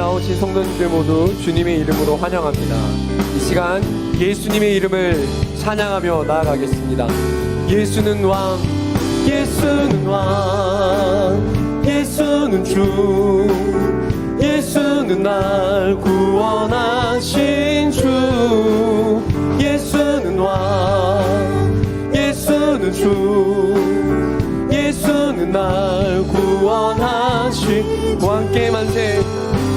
나오신 성도님들 모두 주님의 이름으로 환영합니다. 이 시간 예수님의 이름을 찬양하며 나아가겠습니다. 예수는 왕, 예수는 왕, 예수는 주, 예수는 날 구원하신 주. 예수는 왕, 예수는 주, 예수는 날 구원하신 왕께 만세,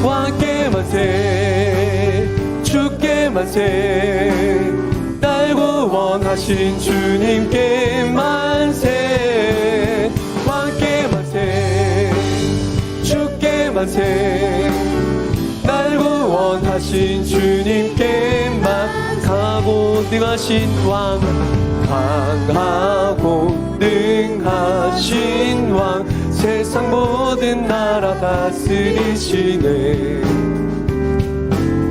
왕께 만세, 주께 만세, 날 구원하신 주님께 만세. 왕께 만세, 주께 만세, 날 구원하신 주님께 강하고 능하신 왕, 강하고 능하신 왕, 세상 모든 나라 다스리시네.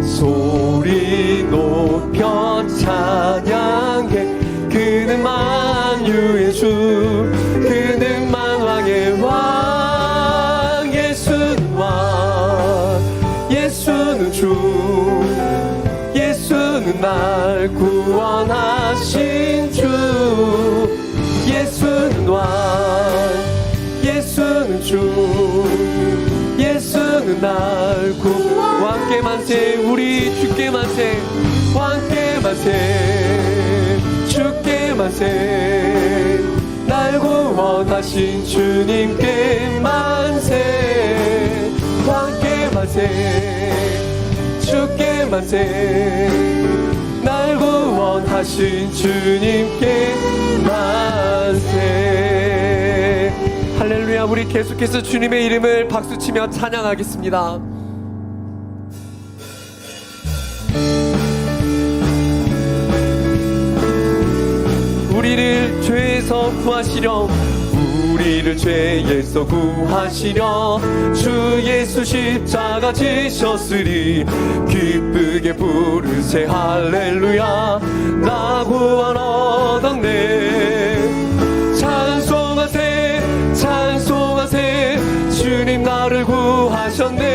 소리 높여 찬양해, 그는 만유의 주, 그는 만왕의 왕. 예수는 왕, 예수는 주, 예수는 날 구원하신 주. 예수는 왕, 예수는 주, 예수는 날 왕께 만세, 우리 주께 만세, 왕께 만세, 주께 만세, 날 구원하신 주님께 만세. 왕께 만세, 주께 만세, 날 구원하신 주님께 만세. 할렐루야. 우리 계속해서 주님의 이름을 박수치며 찬양하겠습니다. 우리를 죄에서 구하시려, 우리를 죄에서 구하시려 주 예수 십자가 지셨으리. 기쁘게 부르세 할렐루야, 나 구원 얻었네. 찬송하세, 찬송하세, 주님 나를 구하셨네.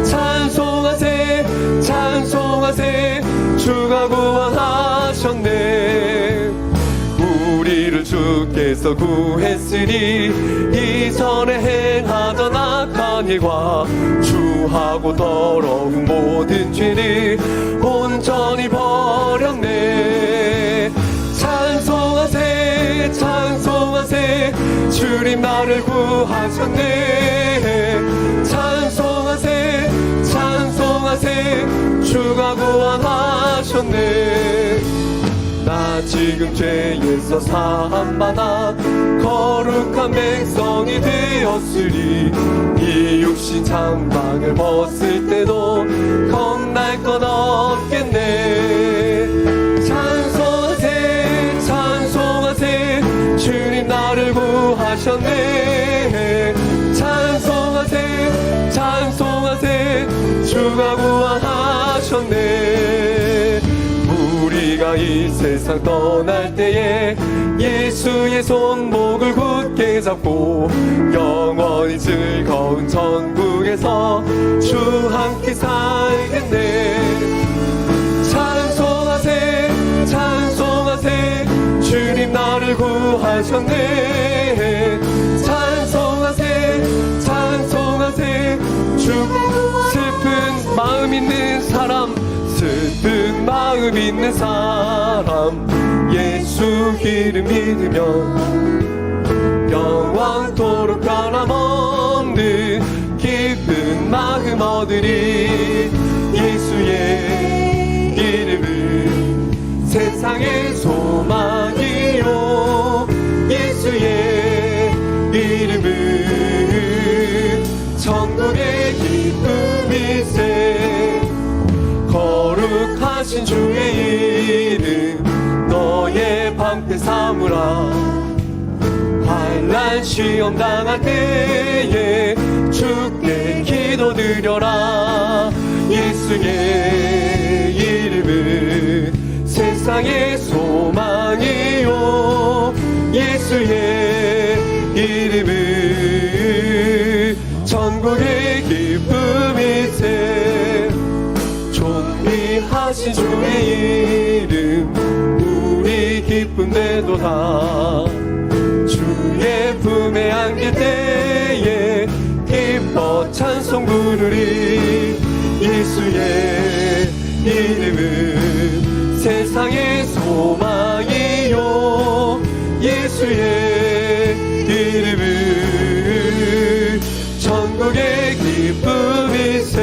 찬송하세, 찬송하세, 주가 구원하셨네. 우리를 주께서 구했으니 이전에 행하던 악한 일과 주하고 더러운 모든 죄를 온전히 버렸네. 찬송하세, 찬송하세, 주님 나를 구하셨네. 찬송하세, 찬송하세, 주가 구원하셨네. 나 지금 죄에서 사함받아 거룩한 백성이 되었으리. 이 육신 장막을 벗을 때도 겁날 건 없겠네. 찬송하세, 찬송하세, 주님 나를 구하셨네. 찬송하세, 찬송하세, 주가 구원하셨네. 우리가 이 세상 떠날 때에 예수의 손목을 굳게 잡고 영원히 즐거운 천국에서 주 함께 살겠네. 찬송하세, 찬송하세, 주님 나를 구하셨네. 찬송하세, 찬송하세, 주. 슬픈 마음 있는 사람, 슬픈 마음 있는 사람, 예수 이름 믿으면 영원토록 변함없는 기쁜 마음 얻으리. 예수의 이름은 세상의 소망이요, 예수의 이름은 천국의 기쁨일세. 거룩하신 주의 이름 너의 방패 삼으라. 환난 시험 당할 때에 주께 기도드려라. 예수의 이름은 세상의 소망이요, 예수의 이름은 천국의 기쁨 기쁨되도다. 주의 품에 안길 때에 기뻐 찬송 부르리. 예수의 이름은 세상의 소망이요, 예수의 이름은 천국의 기쁨일세.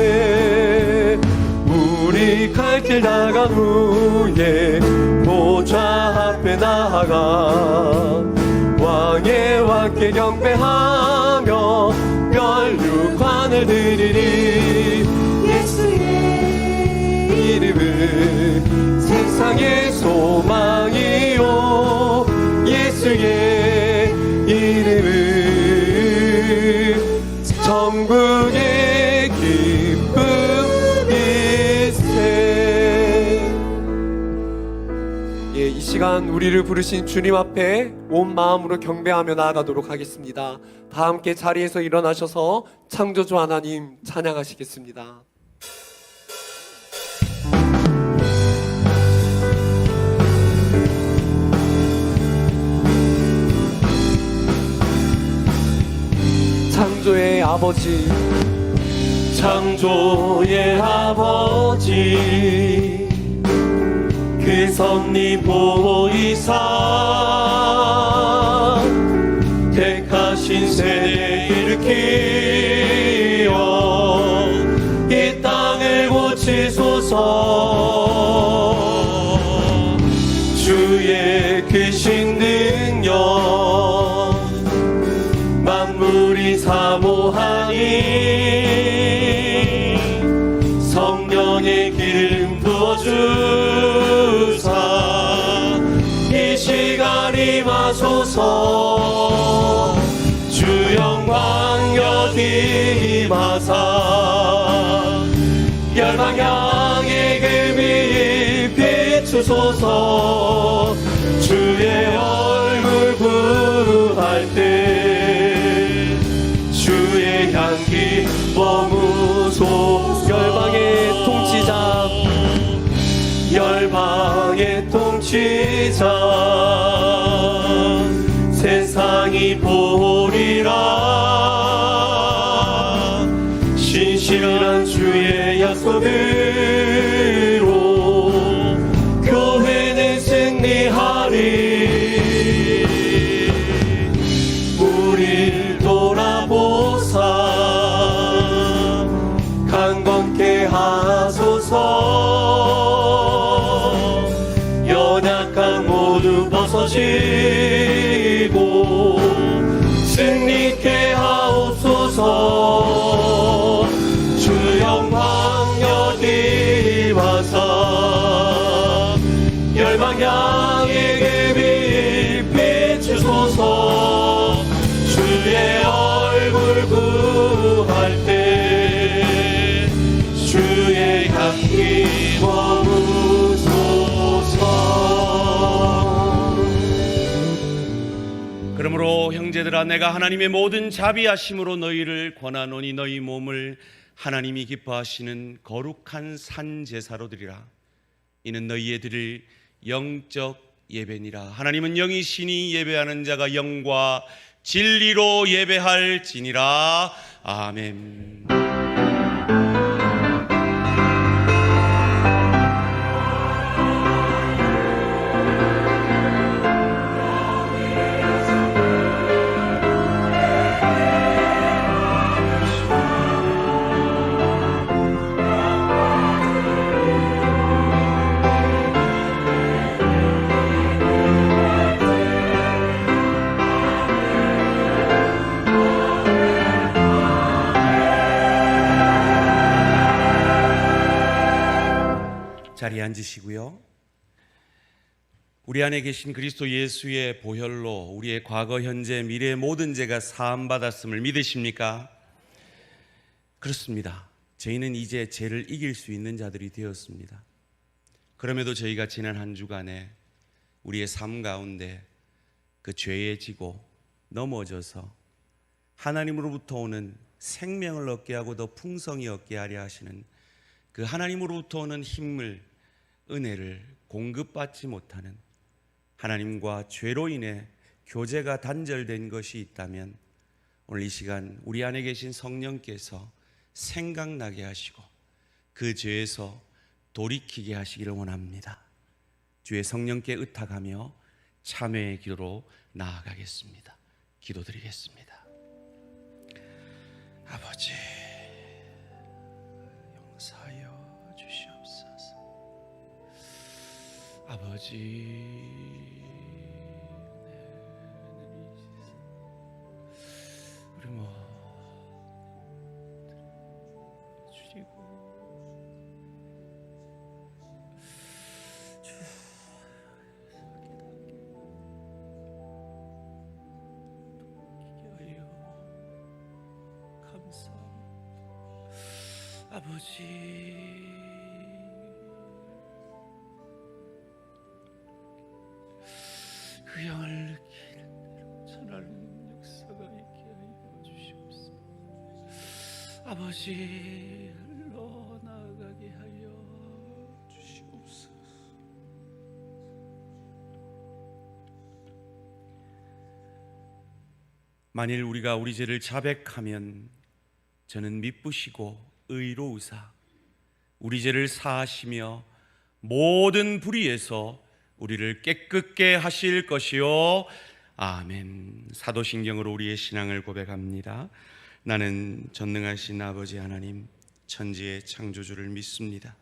우리 갈 길 나간 후에 보좌 앞에 나아가 왕의 왕께 경배하며 면류관을 드리리. 예수의 이름은 세상의 소망이요, 예수의 이름은 천국의 기쁨일세. 예, 이 시간 우리를 부르신 주님 앞에 온 마음으로 경배하며 나아가도록 하겠습니다. 다 함께 자리에서 일어나셔서 창조주 하나님 찬양하시겠습니다. 창조의 아버지, 창조의 아버지, 그 섭리 보이사 택하신 세대 일으키어 이 땅을 고치소서. 주의 크신 능력 만물이 사모하니 성령의 기름 부어주사 이 시간 임하소서. 주 영광 여기 임하사 열방 향해 금이 비추소서. 주의 얼굴 구할 때 주의 향기 머무소. 열방의 통치자, 열방의 통치자, 세상이 보리라. 신실한 주의 약속으로 교회는 승리하리. 우릴 돌아보사 강건케 하소서. 연약한 모두 벗어지고 승리케 하옵소서. 주 영광 여기 와사 열방 향해 금이 비추소서. 주의 얼굴 구할 때 주의 향기 머무소서. 그러므로 형제들아, 내가 하나님의 모든 자비하심으로 너희를 권하노니 너희 몸을 하나님이 기뻐하시는 거룩한 산제사로 드리라. 이는 너희의 드릴 영적 예배니라. 하나님은 영이시니 예배하는 자가 영과 진리로 예배할지니라. 아멘. 자리에 앉으시고요. 우리 안에 계신 그리스도 예수의 보혈로 우리의 과거, 현재, 미래의 모든 죄가 사함받았음을 믿으십니까? 그렇습니다. 저희는 이제 죄를 이길 수 있는 자들이 되었습니다. 그럼에도 저희가 지난 한 주간에 우리의 삶 가운데 그 죄에 지고 넘어져서 하나님으로부터 오는 생명을 얻게 하고 더 풍성히 얻게 하려 하시는 그 하나님으로부터 오는 힘을, 은혜를 공급받지 못하는 하나님과 죄로 인해 교제가 단절된 것이 있다면 오늘 이 시간 우리 안에 계신 성령께서 생각나게 하시고 그 죄에서 돌이키게 하시기를 원합니다. 주의 성령께 의탁하며 참회의 기도로 나아가겠습니다. 기도드리겠습니다. 아버지, 용서하여 주시옵소서. 아버지, 우리 주시고 아버지, 그 영을 느끼는 대로 전하는 역사가 있게 하여 주시옵소서. 아버지, 흘러 나아가게 하여 주시옵소서. 만일 우리가 우리 죄를 자백하면 저는 미쁘시고 의로우사 우리 죄를 사하시며 모든 불의에서 우리를 깨끗게 하실 것이요. 아멘. 사도신경으로 우리의 신앙을 고백합니다. 나는 전능하신 아버지 하나님, 천지의 창조주를 믿습니다.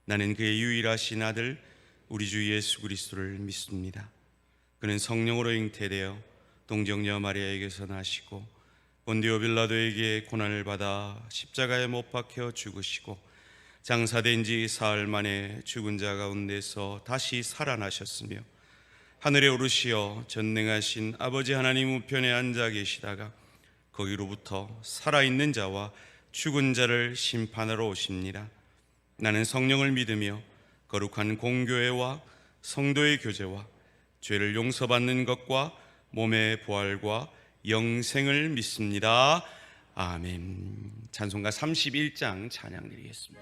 나는 그의 유일하신 아들 우리 주 예수 그리스도를 믿습니다. 그는 성령으로 잉태되어 동정녀 마리아에게서 나시고 본디오 빌라도에게 고난을 받아 십자가에 못 박혀 죽으시고 장사된 지 사흘 만에 죽은 자 가운데서 다시 살아나셨으며 하늘에 오르시어 전능하신 아버지 하나님 우편에 앉아 계시다가 거기로부터 살아있는 자와 죽은 자를 심판하러 오십니다. 나는 성령을 믿으며 거룩한 공교회와 성도의 교제와 죄를 용서받는 것과 몸의 부활과 영생을 믿습니다. 아멘. 찬송가 31장 찬양 드리겠습니다.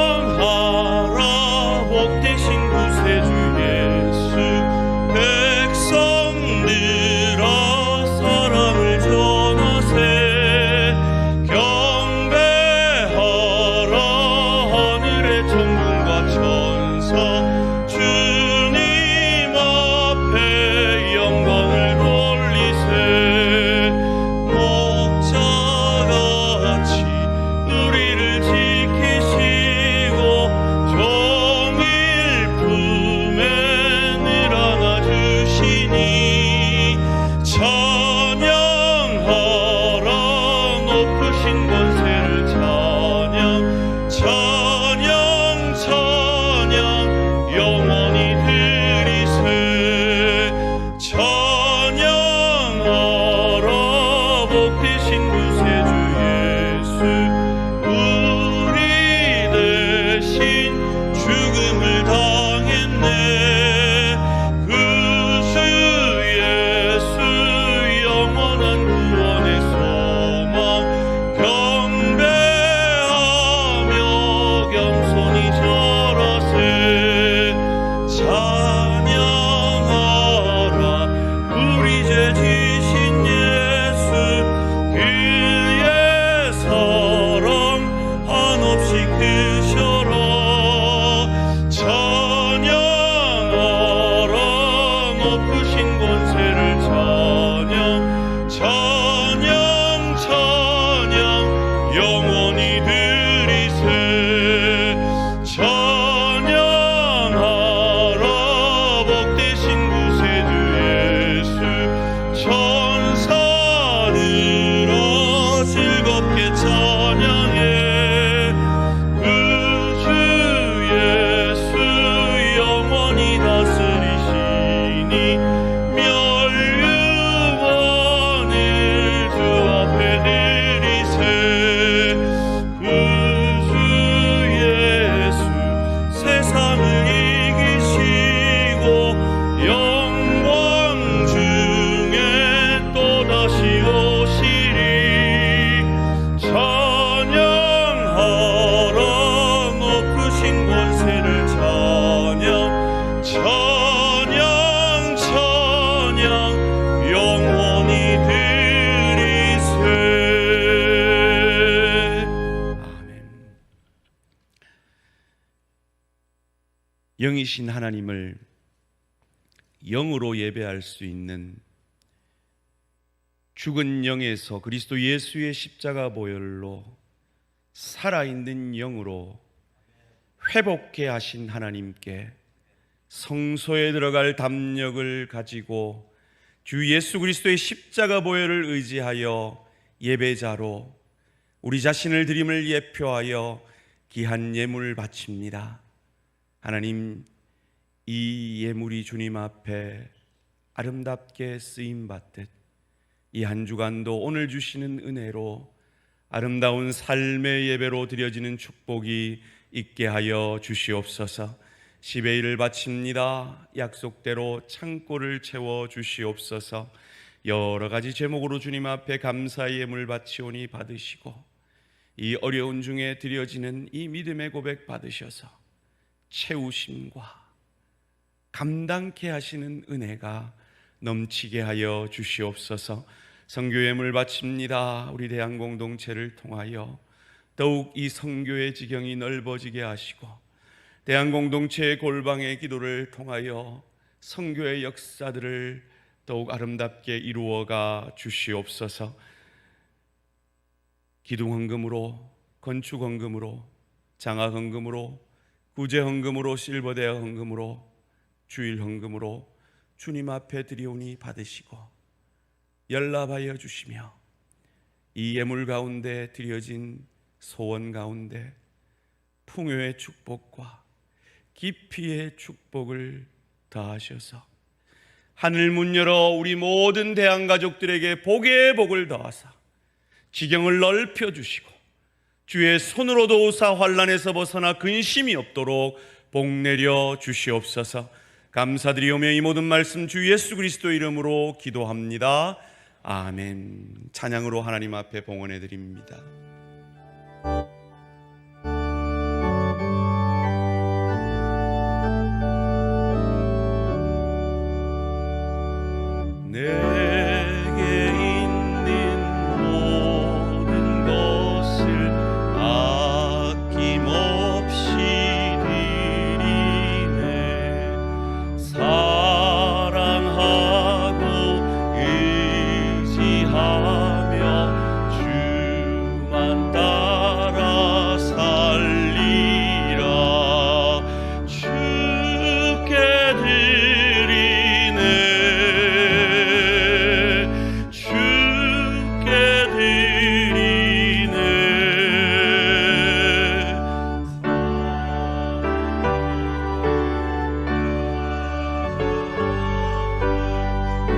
찬양하라 복되신 구세주 예수 백성들아 사랑을 전하세 지신 예수 그 영이신 하나님을 영으로 예배할 수 있는 죽은 영에서 그리스도 예수의 십자가 보혈로 살아있는 영으로 회복케 하신 하나님께 성소에 들어갈 담력을 가지고 주 예수 그리스도의 십자가 보혈을 의지하여 예배자로 우리 자신을 드림을 예표하여 귀한 예물을 바칩니다. 하나님, 이 예물이 주님 앞에 아름답게 쓰임받듯 이 한 주간도 오늘 주시는 은혜로 아름다운 삶의 예배로 드려지는 축복이 있게 하여 주시옵소서. 10의 1을 바칩니다. 약속대로 창고를 채워 주시옵소서. 여러 가지 제목으로 주님 앞에 감사의 예물 바치오니 받으시고 이 어려운 중에 드려지는 이 믿음의 고백 받으셔서 채우심과 감당케 하시는 은혜가 넘치게 하여 주시옵소서. 선교 예물 바칩니다. 우리 대한 공동체를 통하여 더욱 이 선교의 지경이 넓어지게 하시고 대한 공동체의 골방의 기도를 통하여 선교의 역사들을 더욱 아름답게 이루어가 주시옵소서. 기둥헌금으로, 건축헌금으로, 장학헌금으로, 구제헌금으로, 실버대학 헌금으로, 주일헌금으로 주님 앞에 드리오니 받으시고 연락하여 주시며 이 예물 가운데 드려진 소원 가운데 풍요의 축복과 깊이의 축복을 더하셔서 하늘 문 열어 우리 모든 대한 가족들에게 복의 복을 더하사 지경을 넓혀 주시고 주의 손으로 도우사 환난에서 벗어나 근심이 없도록 복 내려 주시옵소서. 감사드리오며 이 모든 말씀 주 예수 그리스도 이름으로 기도합니다. 아멘. 찬양으로 하나님 앞에 봉헌해 드립니다. 내게 있는 모든 것을 아낌없이 드리네. 사랑하고 의지하며 주만 따라 살리라. 주께 드리네. 주께 드리네.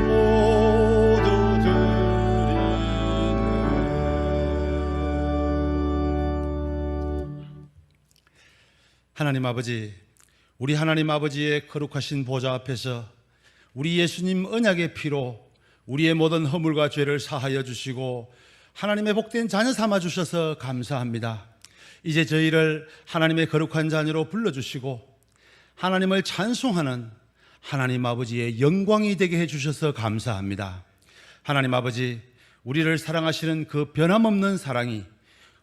모두 드리네. 하나님 아버지, 우리 하나님 아버지의 거룩하신 보좌 앞에서 우리 예수님 언약의 피로 우리의 모든 허물과 죄를 사하여 주시고 하나님의 복된 자녀 삼아 주셔서 감사합니다. 이제 저희를 하나님의 거룩한 자녀로 불러주시고 하나님을 찬송하는 하나님 아버지의 영광이 되게 해주셔서 감사합니다. 하나님 아버지, 우리를 사랑하시는 그 변함없는 사랑이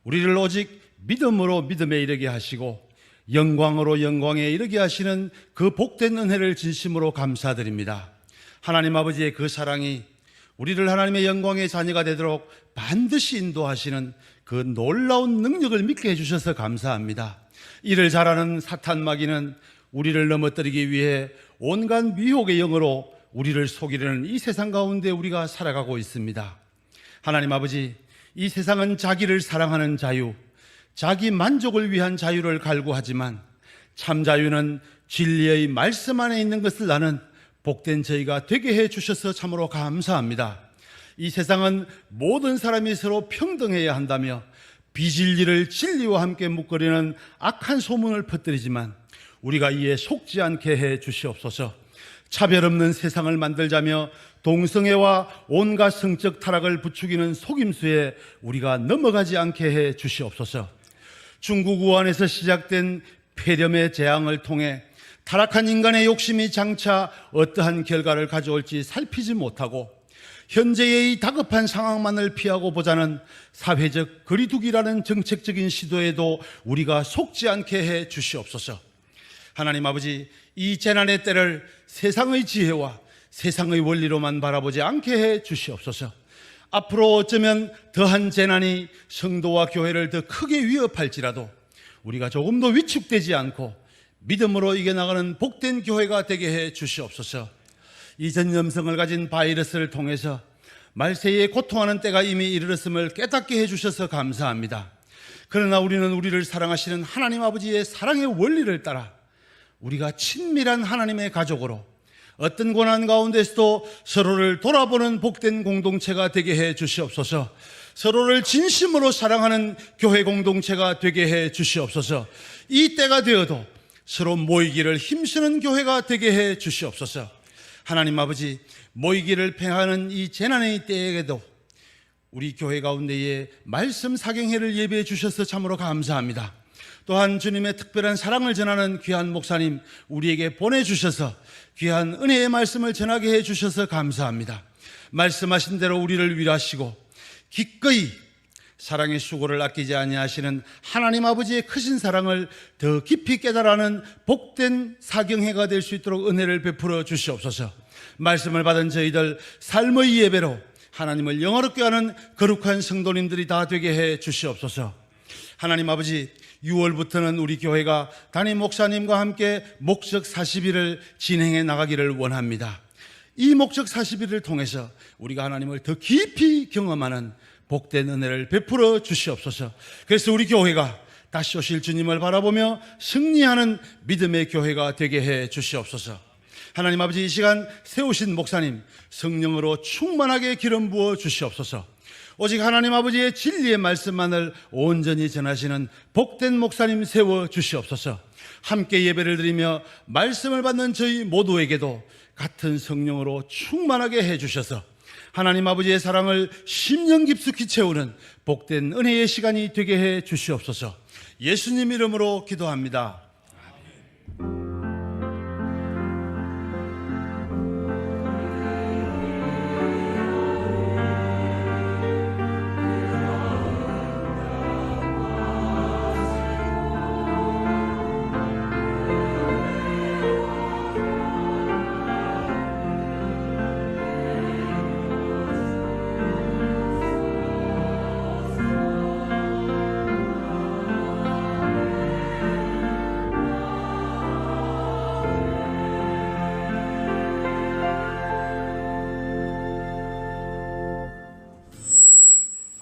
우리를 오직 믿음으로 믿음에 이르게 하시고 영광으로 영광에 이르게 하시는 그 복된 은혜를 진심으로 감사드립니다. 하나님 아버지의 그 사랑이 우리를 하나님의 영광의 자녀가 되도록 반드시 인도하시는 그 놀라운 능력을 믿게 해주셔서 감사합니다. 이를 잘하는 사탄 마귀는 우리를 넘어뜨리기 위해 온갖 미혹의 영으로 우리를 속이려는 이 세상 가운데 우리가 살아가고 있습니다. 하나님 아버지, 이 세상은 자기를 사랑하는 자유, 자기 만족을 위한 자유를 갈구하지만 참 자유는 진리의 말씀 안에 있는 것을 아는 복된 저희가 되게 해 주셔서 참으로 감사합니다. 이 세상은 모든 사람이 서로 평등해야 한다며 비진리를 진리와 함께 묶으려는 악한 소문을 퍼뜨리지만 우리가 이에 속지 않게 해 주시옵소서. 차별 없는 세상을 만들자며 동성애와 온갖 성적 타락을 부추기는 속임수에 우리가 넘어가지 않게 해 주시옵소서. 중국 우한에서 시작된 폐렴의 재앙을 통해 타락한 인간의 욕심이 장차 어떠한 결과를 가져올지 살피지 못하고 현재의 이 다급한 상황만을 피하고 보자는 사회적 거리두기라는 정책적인 시도에도 우리가 속지 않게 해 주시옵소서. 하나님 아버지, 이 재난의 때를 세상의 지혜와 세상의 원리로만 바라보지 않게 해 주시옵소서. 앞으로 어쩌면 더한 재난이 성도와 교회를 더 크게 위협할지라도 우리가 조금 더 위축되지 않고 믿음으로 이겨나가는 복된 교회가 되게 해 주시옵소서. 이 전염성을 가진 바이러스를 통해서 말세에 고통하는 때가 이미 이르렀음을 깨닫게 해 주셔서 감사합니다. 그러나 우리는 우리를 사랑하시는 하나님 아버지의 사랑의 원리를 따라 우리가 친밀한 하나님의 가족으로 어떤 고난 가운데서도 서로를 돌아보는 복된 공동체가 되게 해 주시옵소서. 서로를 진심으로 사랑하는 교회 공동체가 되게 해 주시옵소서. 이 때가 되어도 서로 모이기를 힘쓰는 교회가 되게 해 주시옵소서. 하나님 아버지, 모이기를 팽하는 이 재난의 때에도 우리 교회 가운데에 말씀 사경회를 예배해 주셔서 참으로 감사합니다. 또한 주님의 특별한 사랑을 전하는 귀한 목사님 우리에게 보내주셔서 귀한 은혜의 말씀을 전하게 해주셔서 감사합니다. 말씀하신 대로 우리를 위로하시고 기꺼이 사랑의 수고를 아끼지 아니하시는 하나님 아버지의 크신 사랑을 더 깊이 깨달아는 복된 사경회가 될 수 있도록 은혜를 베풀어 주시옵소서. 말씀을 받은 저희들 삶의 예배로 하나님을 영화롭게 하는 거룩한 성도님들이 다 되게 해 주시옵소서. 하나님 아버지, 6월부터는 우리 교회가 담임 목사님과 함께 목적 40일을 진행해 나가기를 원합니다. 이 목적 40일을 통해서 우리가 하나님을 더 깊이 경험하는 복된 은혜를 베풀어 주시옵소서. 그래서 우리 교회가 다시 오실 주님을 바라보며 승리하는 믿음의 교회가 되게 해 주시옵소서. 하나님 아버지, 이 시간 세우신 목사님 성령으로 충만하게 기름 부어 주시옵소서. 오직 하나님 아버지의 진리의 말씀만을 온전히 전하시는 복된 목사님 세워 주시옵소서. 함께 예배를 드리며 말씀을 받는 저희 모두에게도 같은 성령으로 충만하게 해주셔서 하나님 아버지의 사랑을 심령 깊숙이 채우는 복된 은혜의 시간이 되게 해 주시옵소서. 예수님 이름으로 기도합니다.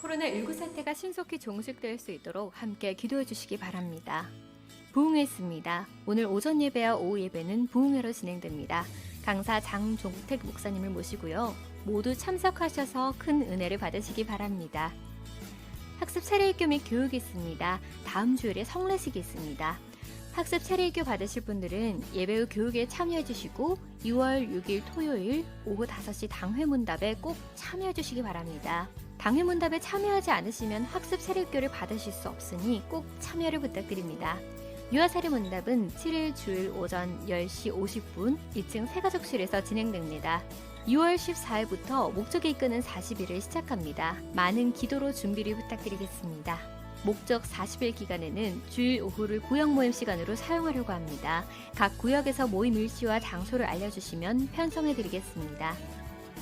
코로나19 사태가 신속히 종식될 수 있도록 함께 기도해 주시기 바랍니다. 부흥회였습니다. 오늘 오전 예배와 오후 예배는 부흥회로 진행됩니다. 강사 장종택 목사님을 모시고요. 모두 참석하셔서 큰 은혜를 받으시기 바랍니다. 학습 차례일교 및 교육이 있습니다. 다음 주일에 성례식이 있습니다. 학습 차례일교 받으실 분들은 예배 후 교육에 참여해 주시고 6월 6일 토요일 오후 5시 당회문답에 꼭 참여해 주시기 바랍니다. 당회문답에 참여하지 않으시면 학습 차례일교를 받으실 수 없으니 꼭 참여를 부탁드립니다. 유아사례문답은 7일 주일 오전 10시 50분 2층 새가족실에서 진행됩니다. 6월 14일부터 목적이 이끄는 40일을 시작합니다. 많은 기도로 준비를 부탁드리겠습니다. 목적 40일 기간에는 주일 오후를 구역 모임 시간으로 사용하려고 합니다. 각 구역에서 모임 일시와 장소를 알려주시면 편성해드리겠습니다.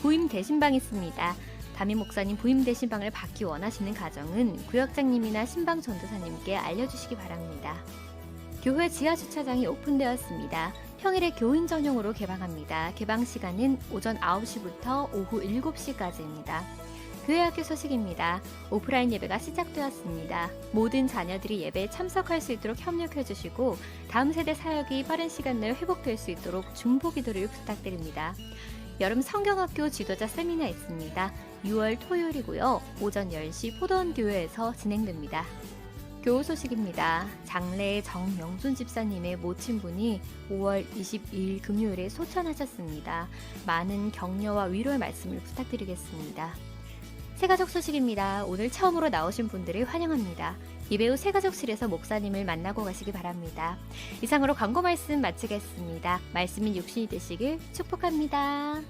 부임 대신방 있습니다. 담임 목사님 부임 대신방을 받기 원하시는 가정은 구역장님이나 신방 전도사님께 알려주시기 바랍니다. 교회 지하주차장이 오픈되었습니다. 평일에 교인 전용으로 개방합니다. 개방 시간은 오전 9시부터 오후 7시까지입니다. 교회학교 소식입니다. 오프라인 예배가 시작되었습니다. 모든 자녀들이 예배에 참석할 수 있도록 협력해 주시고 다음 세대 사역이 빠른 시간 내에 회복될 수 있도록 중보 기도를 부탁드립니다. 여름 성경학교 지도자 세미나 있습니다. 6월 토요일이고요. 오전 10시 포도원교회에서 진행됩니다. 교우 소식입니다. 장래 정명순 집사님의 모친분이 5월 22일 금요일에 소천하셨습니다. 많은 격려와 위로의 말씀을 부탁드리겠습니다. 새가족 소식입니다. 오늘 처음으로 나오신 분들을 환영합니다. 예배 후 새가족실에서 목사님을 만나고 가시기 바랍니다. 이상으로 광고 말씀 마치겠습니다. 말씀이 육신이 되시길 축복합니다.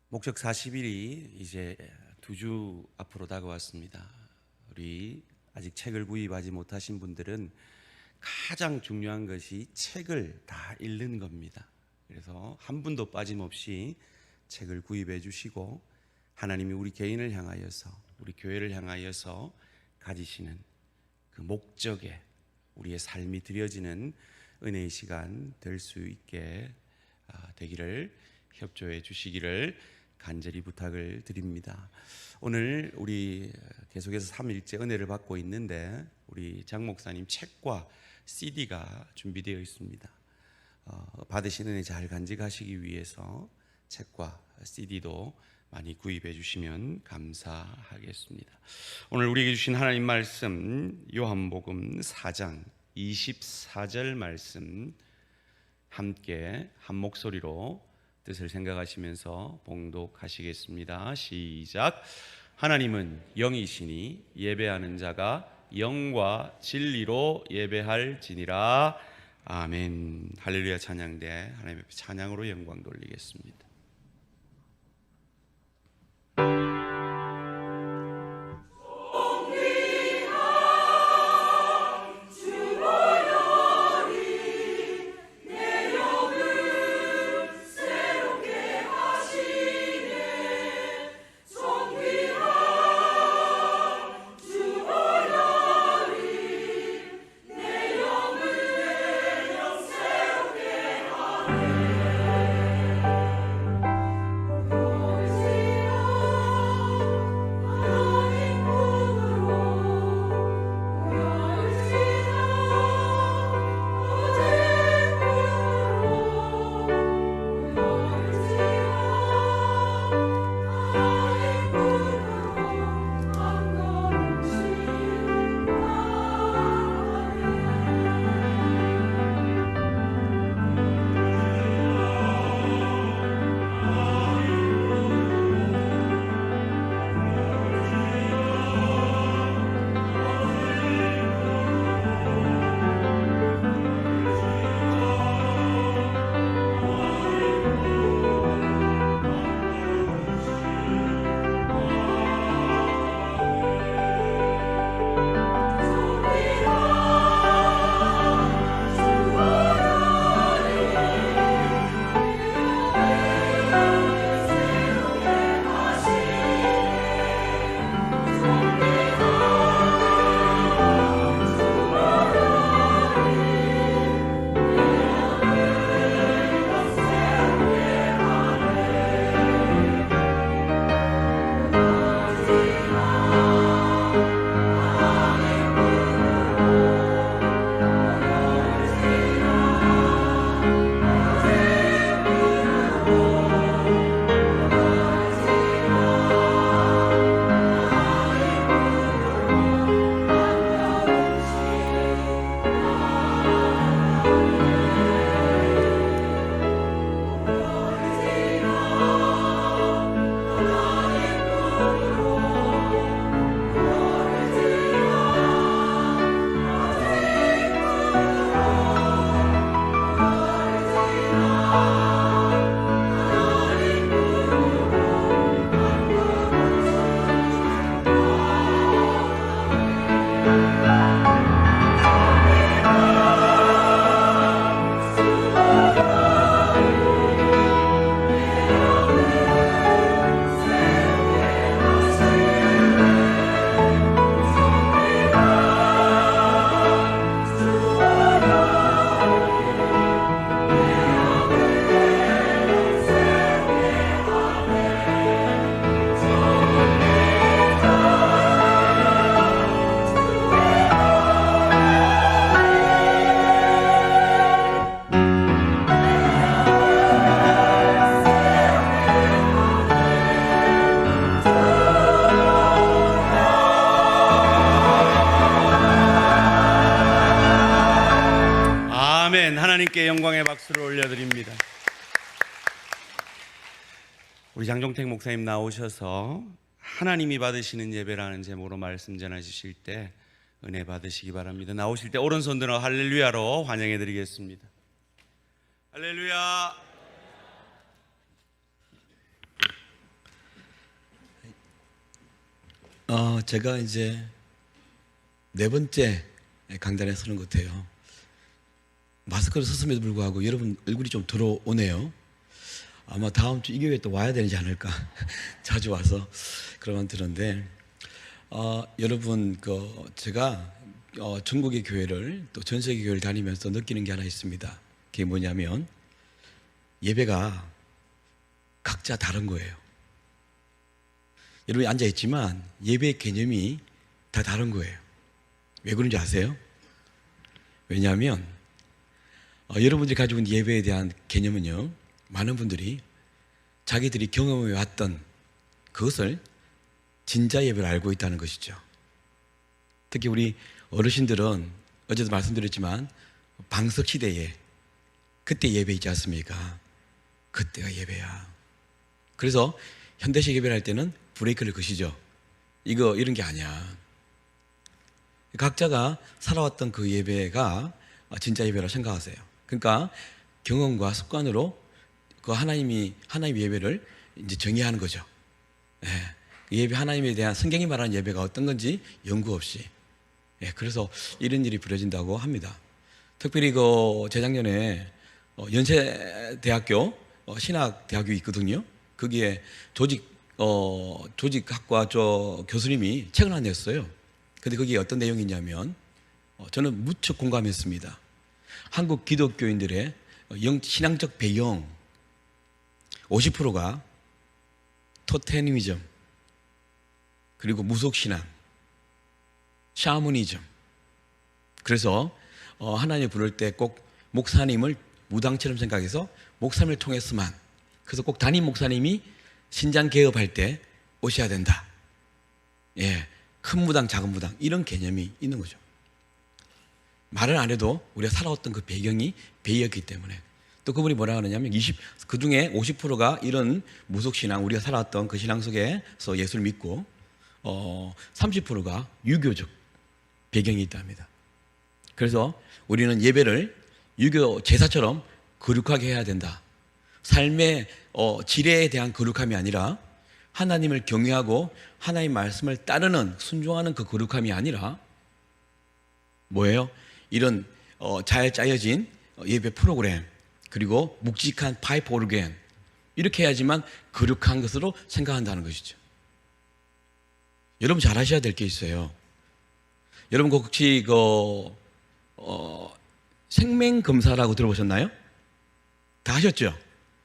목적 40일이 이제 2주 앞으로 다가왔습니다. 우리 아직 책을 구입하지 못하신 분들은 가장 중요한 것이 책을 다 읽는 겁니다. 그래서 한 분도 빠짐없이 책을 구입해 주시고 하나님이 우리 개인을 향하여서 우리 교회를 향하여서 가지시는 그 목적에 우리의 삶이 드려지는 은혜의 시간 될 수 있게 되기를 협조해 주시기를 간절히 부탁을 드립니다. 오늘 우리 계속해서 3일째 은혜를 받고 있는데 우리 장 목사님 책과 CD가 준비되어 있습니다. 받으신 은혜 잘 간직하시기 위해서 책과 CD도 많이 구입해 주시면 감사하겠습니다. 오늘 우리에게 주신 하나님 말씀 요한복음 4장 24절 말씀 함께 한 목소리로 뜻을 생각하시면서 봉독하시겠습니다. 시작. 하나님은 영이시니 예배하는 자가 영과 진리로 예배할지니라. 아멘. 할렐루야. 찬양대 하나님 앞에 찬양으로 영광 돌리겠습니다. 하나님께 영광의 박수를 올려드립니다. 우리 장종택 목사님 나오셔서 하나님이 받으시는 예배라는 제목으로 말씀 전해 주실 때 은혜 받으시기 바랍니다. 나오실 때 오른손 들어 할렐루야로 환영해 드리겠습니다. 할렐루야. 제가 이제 네 번째 강단에 서는 것 같아요. 마스크를 썼음에도 불구하고 여러분 얼굴이 좀 들어오네요. 아마 다음 주 이 교회에 또 와야 되지 않을까. 자주 와서 그러면 들었는데, 여러분 제가 전국의 교회를 또 전 세계 교회를 다니면서 느끼는 게 하나 있습니다. 그게 뭐냐면 예배가 각자 다른 거예요. 여러분이 앉아 있지만 예배의 개념이 다 다른 거예요. 왜 그런지 아세요? 왜냐하면 여러분들이 가지고 있는 예배에 대한 개념은요, 많은 분들이 자기들이 경험해 왔던 그것을 진짜 예배를 알고 있다는 것이죠. 특히 우리 어르신들은 어제도 말씀드렸지만 방석 시대에 그때 예배 있지 않습니까? 그때가 예배야. 그래서 현대식 예배를 할 때는 브레이크를 거시죠. 이런 게 아니야. 각자가 살아왔던 그 예배가 진짜 예배라고 생각하세요. 그러니까 경험과 습관으로 그 하나님 예배를 이제 정의하는 거죠. 예배, 하나님에 대한 성경이 말하는 예배가 어떤 건지 연구 없이. 그래서 이런 일이 벌어진다고 합니다. 특별히 재작년에 연세대학교 신학대학교 있거든요. 거기에 조직학과 교수님이 책을 하나 냈어요. 근데 거기에 어떤 내용이 있냐면 저는 무척 공감했습니다. 한국 기독교인들의 신앙적 배경 50%가 토테니즘, 그리고 무속신앙, 샤머니즘. 그래서 하나님 부를 때 꼭 목사님을 무당처럼 생각해서 목사님을 통해서만, 그래서 꼭 담임 목사님이 신장 개업할 때 오셔야 된다. 큰 무당, 작은 무당, 이런 개념이 있는 거죠. 말을 안 해도 우리가 살아왔던 그 배경이 배였기 때문에. 또 그분이 뭐라 하느냐면 그 중에 50%가 이런 무속신앙, 우리가 살아왔던 그 신앙 속에서 예수를 믿고 30%가 유교적 배경이 있답니다. 그래서 우리는 예배를 유교 제사처럼 거룩하게 해야 된다. 삶의 지례에 대한 거룩함이 아니라 하나님을 경외하고 하나님 말씀을 따르는, 순종하는 그 거룩함이 아니라 뭐예요? 이런 잘 짜여진 예배 프로그램, 그리고 묵직한 파이프 오르겐, 이렇게 해야지만 거룩한 것으로 생각한다는 것이죠. 여러분 잘 아셔야 될 게 있어요. 여러분 혹시 생명검사라고 들어보셨나요? 다 하셨죠?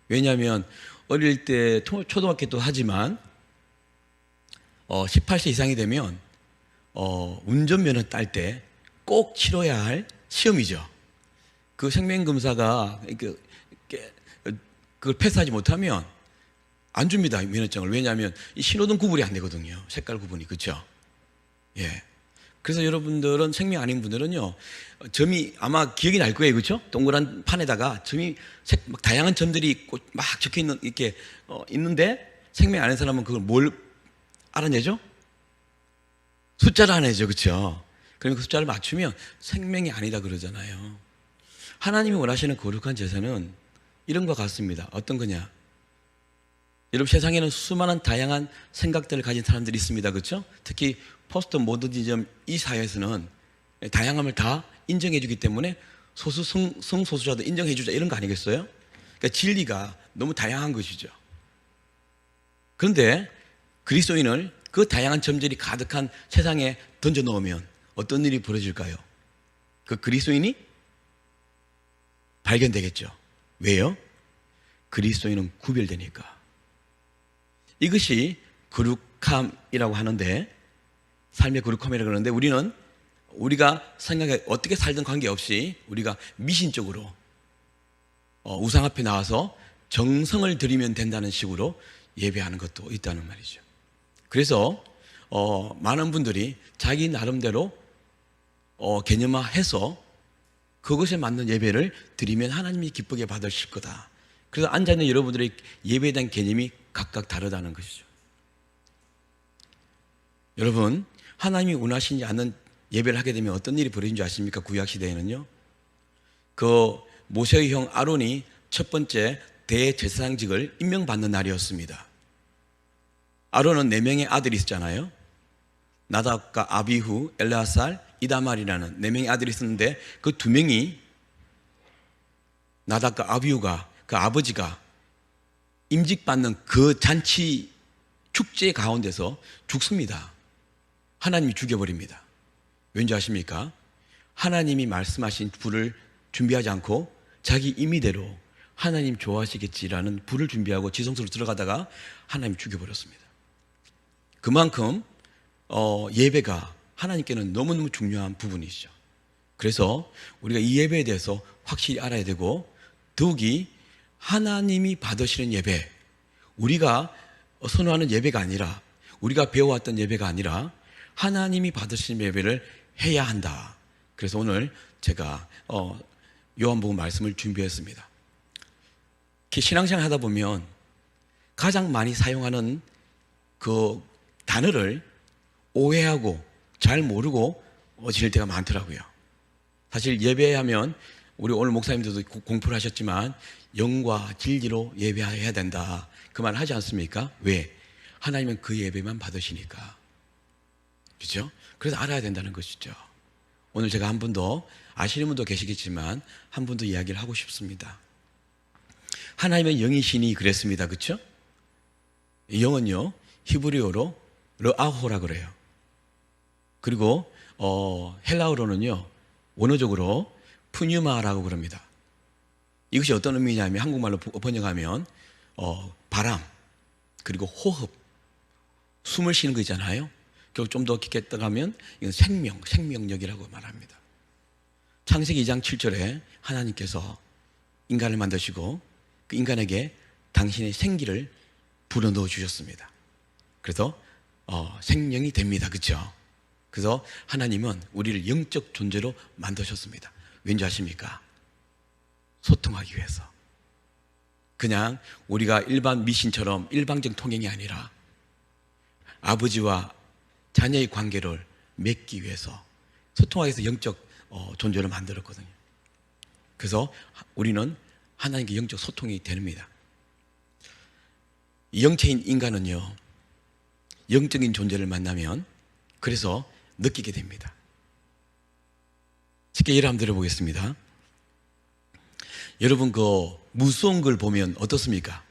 왜냐하면 어릴 때 초등학교 도 하지만 18세 이상이 되면 운전면허 딸 때 꼭 치러야 할 시험이죠. 그 생명검사가 그걸 패스하지 못하면 안 줍니다, 면허증을. 왜냐하면 이 신호등 구분이 안 되거든요. 색깔 구분이. 그렇죠? 그래서 여러분들은 생명 아닌 분들은요, 점이 아마 기억이 날 거예요. 그렇죠? 동그란 판에다가 점이 막 다양한 점들이 막 적혀 있는, 이렇게 있는데, 생명 아닌 사람은 그걸 뭘 알아내죠? 숫자를 알아내죠. 그렇죠? 그러면 그 숫자를 맞추면 생명이 아니다 그러잖아요. 하나님이 원하시는 거룩한 제사는 이런 것 같습니다. 어떤 거냐? 여러분, 세상에는 수많은 다양한 생각들을 가진 사람들이 있습니다. 그렇죠? 특히 포스트 모더니즘 이 사회에서는 다양함을 다 인정해 주기 때문에 성소수자도 인정해 주자, 이런 거 아니겠어요? 그러니까 진리가 너무 다양한 것이죠. 그런데 그리스도인을 그 다양한 점들이 가득한 세상에 던져 넣으면 어떤 일이 벌어질까요? 그 그리스도인이 발견되겠죠. 왜요? 그리스도인은 구별되니까. 이것이 거룩함이라고 하는데, 삶의 거룩함이라고 하는데, 우리가 생각해 어떻게 살든 관계없이 우리가 미신적으로 우상 앞에 나와서 정성을 들이면 된다는 식으로 예배하는 것도 있다는 말이죠. 그래서 많은 분들이 자기 나름대로 개념화해서 그것에 맞는 예배를 드리면 하나님이 기쁘게 받으실 거다. 그래서 앉아있는 여러분들의 예배에 대한 개념이 각각 다르다는 것이죠. 여러분, 하나님이 원하시지 않는 예배를 하게 되면 어떤 일이 벌어진 줄 아십니까? 구약시대에는요, 그 모세의 형 아론이 첫 번째 대제사장직을 임명받는 날이었습니다. 아론은 4명의 아들이 있었잖아요. 나답과 아비후, 엘르아살, 이다말이라는 4명의 아들이 있었는데 그 2명이 나답과 아비후가 그 아버지가 임직받는 그 잔치 축제 가운데서 죽습니다. 하나님이 죽여버립니다. 왠지 아십니까? 하나님이 말씀하신 불을 준비하지 않고 자기 임의대로 하나님 좋아하시겠지라는 불을 준비하고 지성소로 들어가다가 하나님이 죽여버렸습니다. 그만큼 예배가 하나님께는 너무너무 중요한 부분이죠. 그래서 우리가 이 예배에 대해서 확실히 알아야 되고, 더욱이 하나님이 받으시는 예배, 우리가 선호하는 예배가 아니라, 우리가 배워왔던 예배가 아니라 하나님이 받으시는 예배를 해야 한다. 그래서 오늘 제가 요한복음 말씀을 준비했습니다. 신앙생활 하다 보면 가장 많이 사용하는 그 단어를 오해하고 잘 모르고 지낼 때가 많더라고요. 사실 예배하면 우리 오늘 목사님들도 공포를 하셨지만 영과 진리로 예배해야 된다, 그 말 하지 않습니까? 왜? 하나님은 그 예배만 받으시니까. 그렇죠? 그래서 알아야 된다는 것이죠. 오늘 제가 한 분 더, 아시는 분도 계시겠지만 한 분 더 이야기를 하고 싶습니다. 하나님은 영이시니 그랬습니다. 그렇죠? 영은요 히브리어로 르아호라 그래요. 그리고 헬라어로는요 원어적으로 푸뉴마라고 그럽니다. 이것이 어떤 의미냐면 한국말로 번역하면 바람, 그리고 호흡, 숨을 쉬는 거 있잖아요. 그리고 좀 더 깊게 들어가면 이건 생명, 생명력이라고 말합니다. 창세기 2장 7절에 하나님께서 인간을 만드시고 그 인간에게 당신의 생기를 불어넣어 주셨습니다. 그래서 생명이 됩니다. 그렇죠? 그래서 하나님은 우리를 영적 존재로 만드셨습니다. 왠지 아십니까? 소통하기 위해서. 그냥 우리가 일반 미신처럼 일방적 통행이 아니라 아버지와 자녀의 관계를 맺기 위해서, 소통하기 위해서 영적 존재를 만들었거든요. 그래서 우리는 하나님께 영적 소통이 됩니다. 영체인 인간은요 영적인 존재를 만나면 그래서 느끼게 됩니다. 쉽게 예를 한번 들어보겠습니다. 여러분 그 무서운 걸 보면 어떻습니까?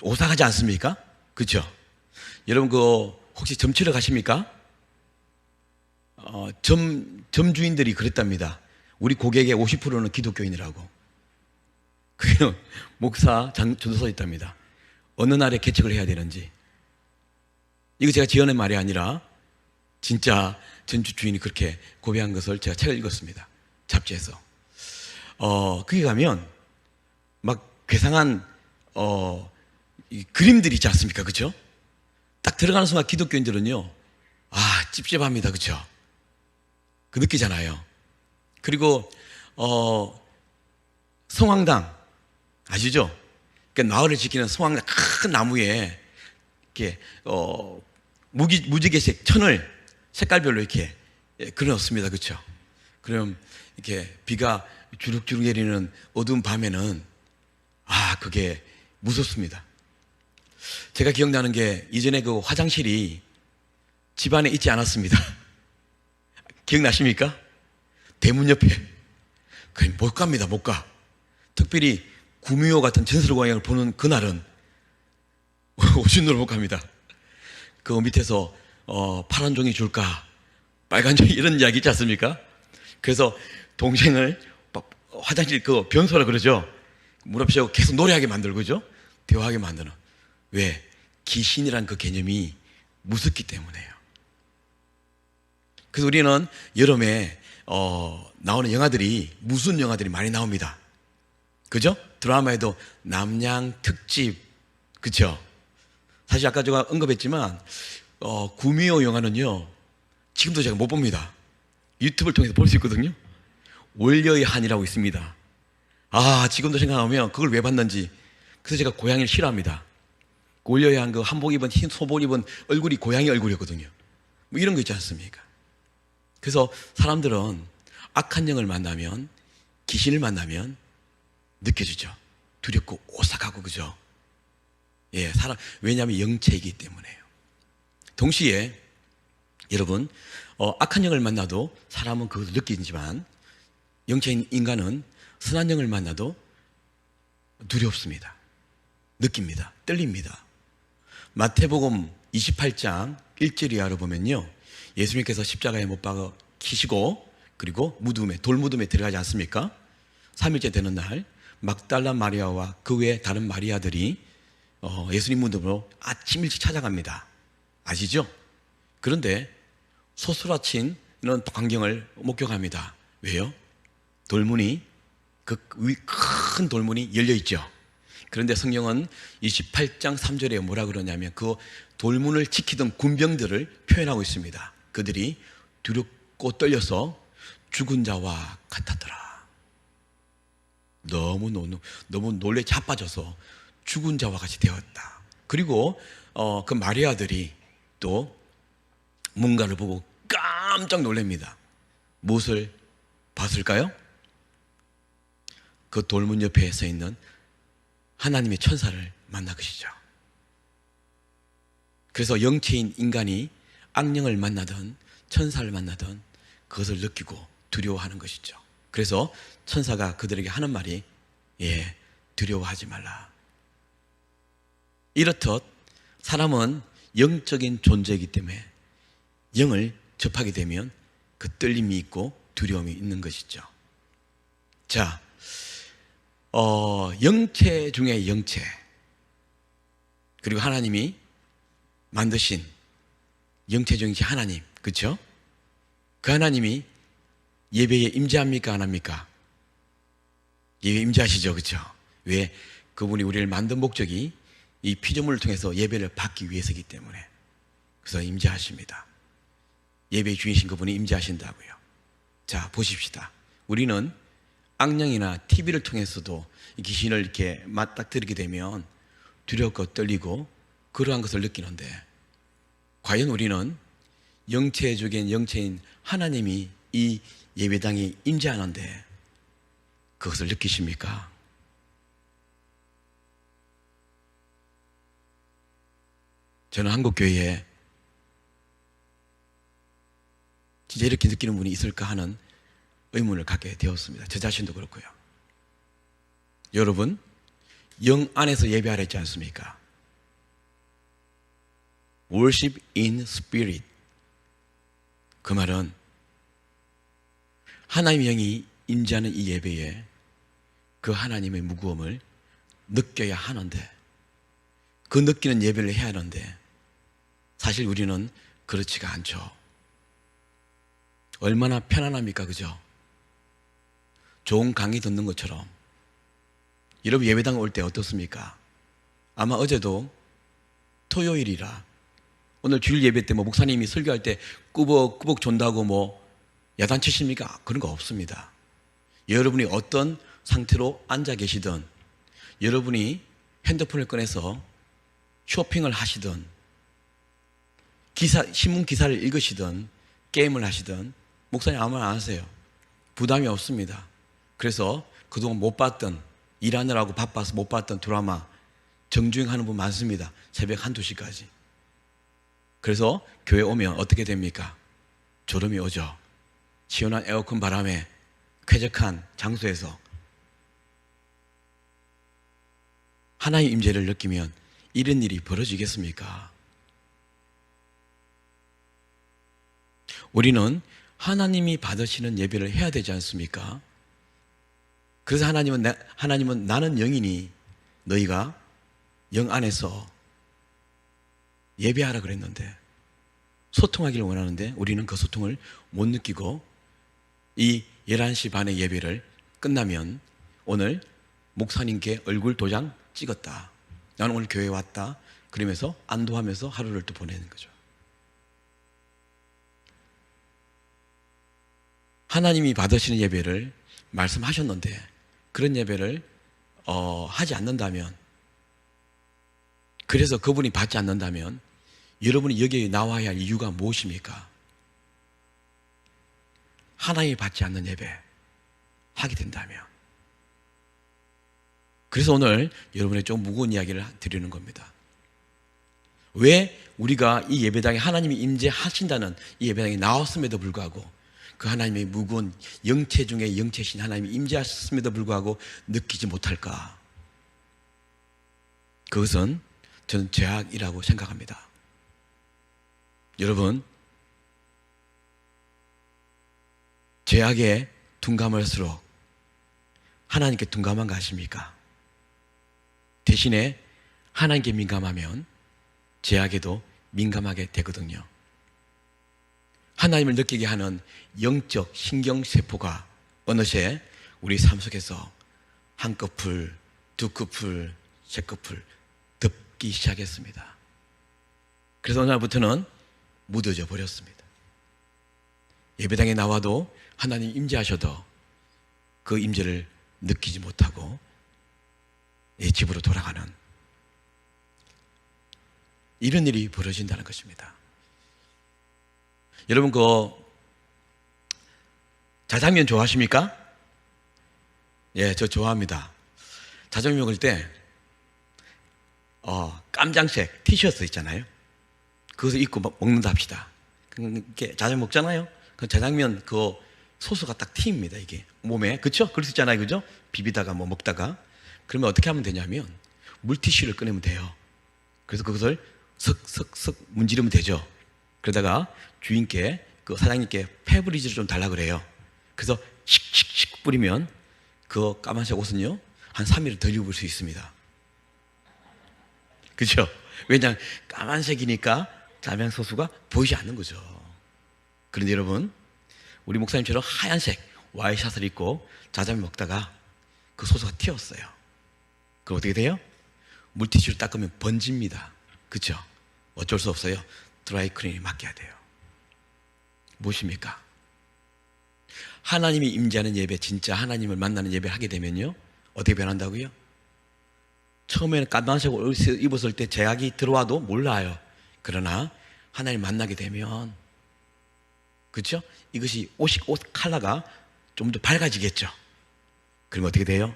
오싹하지 않습니까? 그렇죠? 여러분 그 혹시 점 치러 가십니까? 점 주인들이 그랬답니다. 우리 고객의 50%는 기독교인이라고. 그게 목사 전도서에 있답니다. 어느 날에 개척을 해야 되는지. 이거 제가 지어낸 말이 아니라 진짜 전주 주인이 그렇게 고백한 것을 제가 책을 읽었습니다. 잡지에서. 거기 가면 막 괴상한 이 그림들이 있지 않습니까? 그죠? 딱 들어가는 순간 기독교인들은요, 찝찝합니다. 그죠? 그 느끼잖아요. 그리고 성황당 아시죠? 그러니까 나흘을 지키는 성황당 큰 나무에 이렇게 무지개색 천을 색깔별로 이렇게 그려놓습니다. 그렇죠? 그럼 이렇게 비가 주룩주룩 내리는 어두운 밤에는 그게 무섭습니다. 제가 기억나는 게 이전에 그 화장실이 집안에 있지 않았습니다. 기억나십니까? 대문 옆에. 그냥 못 갑니다. 못 가. 특별히 구미호 같은 전설의 광야를 보는 그날은 오줌으로 못 갑니다. 그 밑에서 파란 종이 줄까 빨간 종이 이런 이야기 있지 않습니까? 그래서 동생을 화장실 그 변소라 그러죠. 무릎 세우고 계속 노래하게 만들고, 그죠? 대화하게 만드는. 왜? 귀신이란 그 개념이 무섭기 때문에요. 그래서 우리는 여름에 나오는 영화들이, 무슨 영화들이 많이 나옵니다. 그죠? 드라마에도 남양 특집, 그쵸? 사실 아까 제가 언급했지만 구미호 영화는요 지금도 제가 못 봅니다. 유튜브를 통해서 볼 수 있거든요. 월려의 한이라고 있습니다. 지금도 생각하면 그걸 왜 봤는지. 그래서 제가 고양이를 싫어합니다. 월려의 한 그 한복 입은 흰 소복 입은 얼굴이 고양이 얼굴이었거든요. 뭐 이런 거 있지 않습니까? 그래서 사람들은 악한 영을 만나면, 귀신을 만나면 느껴지죠. 두렵고 오싹하고, 그죠? 예, 왜냐하면 영체이기 때문에요. 동시에 여러분, 악한 영을 만나도 사람은 그것을 느끼지만 영체인 인간은 선한 영을 만나도 두렵습니다. 느낍니다. 떨립니다. 마태복음 28장 1절 이하로 보면요, 예수님께서 십자가에 못 박히시고 그리고 돌무덤에 들어가지 않습니까? 3일째 되는 날 막달라 마리아와 그 외에 다른 마리아들이 예수님 무덤으로 아침 일찍 찾아갑니다. 아시죠? 그런데 소스라친 이런 광경을 목격합니다. 왜요? 돌문이, 큰 돌문이 열려 있죠. 그런데 성경은 28장 3절에 뭐라 그러냐면 그 돌문을 지키던 군병들을 표현하고 있습니다. 그들이 두렵고 떨려서 죽은 자와 같았더라. 너무 놀래 자빠져서 죽은 자와 같이 되었다. 그리고 그 마리아들이 또 뭔가를 보고 깜짝 놀랍니다. 무엇을 봤을까요? 그 돌문 옆에 서 있는 하나님의 천사를 만나 것이죠. 그래서 영체인 인간이 악령을 만나든 천사를 만나든 그것을 느끼고 두려워하는 것이죠. 그래서 천사가 그들에게 하는 말이 두려워하지 말라. 이렇듯 사람은 영적인 존재이기 때문에 영을 접하게 되면 그 떨림이 있고 두려움이 있는 것이죠. 자, 영체 중에 영체, 그리고 하나님이 만드신 영체 중에 하나님, 그렇죠? 그 하나님이 예배에 임재합니까, 안 합니까? 예배에 임재하시죠, 그렇죠? 왜? 그분이 우리를 만든 목적이 이 피조물을 통해서 예배를 받기 위해서이기 때문에. 그래서 임재하십니다. 예배의 주인이신 그분이 임재하신다고요. 자, 보십시다. 우리는 악령이나 TV를 통해서도 귀신을 이렇게 맞닥뜨리게 되면 두렵고 떨리고 그러한 것을 느끼는데, 과연 우리는 영체적인 영체인 하나님이 이 예배당에 임재하는데 그것을 느끼십니까? 저는 한국교회에 진짜 이렇게 느끼는 분이 있을까 하는 의문을 갖게 되었습니다. 저 자신도 그렇고요. 여러분, 영 안에서 예배하라 했지 않습니까? Worship in spirit. 그 말은 하나님의 영이 임재하는 이 예배에 그 하나님의 무거움을 느껴야 하는데, 그 느끼는 예배를 해야 하는데 사실 우리는 그렇지가 않죠. 얼마나 편안합니까, 그죠? 좋은 강의 듣는 것처럼. 여러분, 예배당 올 때 어떻습니까? 아마 어제도 토요일이라 오늘 주일 예배 때 목사님이 설교할 때 꾸벅꾸벅 존다고 야단치십니까? 그런 거 없습니다. 여러분이 어떤 상태로 앉아 계시든, 여러분이 핸드폰을 꺼내서 쇼핑을 하시든, 신문 기사를 읽으시든, 게임을 하시든 목사님 아무 말 안 하세요. 부담이 없습니다. 그래서 그동안 못 봤던, 일하느라고 바빠서 못 봤던 드라마 정주행하는 분 많습니다. 새벽 1, 2시까지. 그래서 교회 오면 어떻게 됩니까? 졸음이 오죠. 시원한 에어컨 바람에 쾌적한 장소에서 하나님의 임재를 느끼면 이런 일이 벌어지겠습니까? 우리는 하나님이 받으시는 예배를 해야 되지 않습니까? 그래서 하나님은 나는 영이니 너희가 영 안에서 예배하라 그랬는데, 소통하기를 원하는데 우리는 그 소통을 못 느끼고 이 11시 반의 예배를 끝나면 오늘 목사님께 얼굴 도장 찍었다, 나는 오늘 교회에 왔다, 그러면서 안도하면서 하루를 또 보내는 거죠. 하나님이 받으시는 예배를 말씀하셨는데 그런 예배를 하지 않는다면, 그래서 그분이 받지 않는다면 여러분이 여기에 나와야 할 이유가 무엇입니까? 하나님이 받지 않는 예배 하게 된다면. 그래서 오늘 여러분의 좀 무거운 이야기를 드리는 겁니다. 왜 우리가 이 예배당에 하나님이 임재하신다는 이 예배당에 나왔음에도 불구하고 그 하나님의 무거운 영체 중에 영체신 하나님이 임재하셨음에도 불구하고 느끼지 못할까? 그것은 저는 죄악이라고 생각합니다. 여러분, 죄악에 둔감할수록 하나님께 둔감한 거 아십니까? 대신에 하나님께 민감하면 죄악에도 민감하게 되거든요. 하나님을 느끼게 하는 영적 신경세포가 어느새 우리 삶 속에서 한 커플, 두 커플, 세 커플 덮기 시작했습니다. 그래서 어느 날부터는 무뎌져 버렸습니다. 예배당에 나와도 하나님 임재하셔도 그 임재를 느끼지 못하고 내 집으로 돌아가는 이런 일이 벌어진다는 것입니다. 여러분, 그 자장면 좋아하십니까? 예, 저 좋아합니다. 자장면 먹을 때 깜장색 티셔츠 있잖아요. 그것을 입고 먹는다 합시다. 이렇게 자장면 먹잖아요. 그 자장면 그 소스가 딱 튑니다. 이게 몸에, 그렇죠? 그럴 수 있잖아요, 그죠? 비비다가 뭐 먹다가 그러면 어떻게 하면 되냐면 물티슈를 꺼내면 돼요. 그래서 그것을 슥슥슥 문지르면 되죠. 그러다가 주인께, 그 사장님께 페브리즈를 좀 달라 그래요. 그래서 씩씩씩 뿌리면 그 까만색 옷은요 한 3일을 덜 입을 수 있습니다. 그렇죠? 왜냐하면 까만색이니까 자명 소스가 보이지 않는 거죠. 그런데 여러분, 우리 목사님처럼 하얀색 와이샷을 입고 자장면 먹다가 그 소스가 튀었어요. 그럼 어떻게 돼요? 물티슈를 닦으면 번집니다. 그렇죠? 어쩔 수 없어요. 드라이클리닝에 맡겨야 돼요. 무엇입니까? 하나님이 임재하는 예배, 진짜 하나님을 만나는 예배를 하게 되면요 어떻게 변한다고요? 처음에는 까만색 옷을 입었을 때 제약이 들어와도 몰라요. 그러나 하나님 만나게 되면, 그렇죠? 이것이 옷 컬러가 좀 더 밝아지겠죠. 그러면 어떻게 돼요?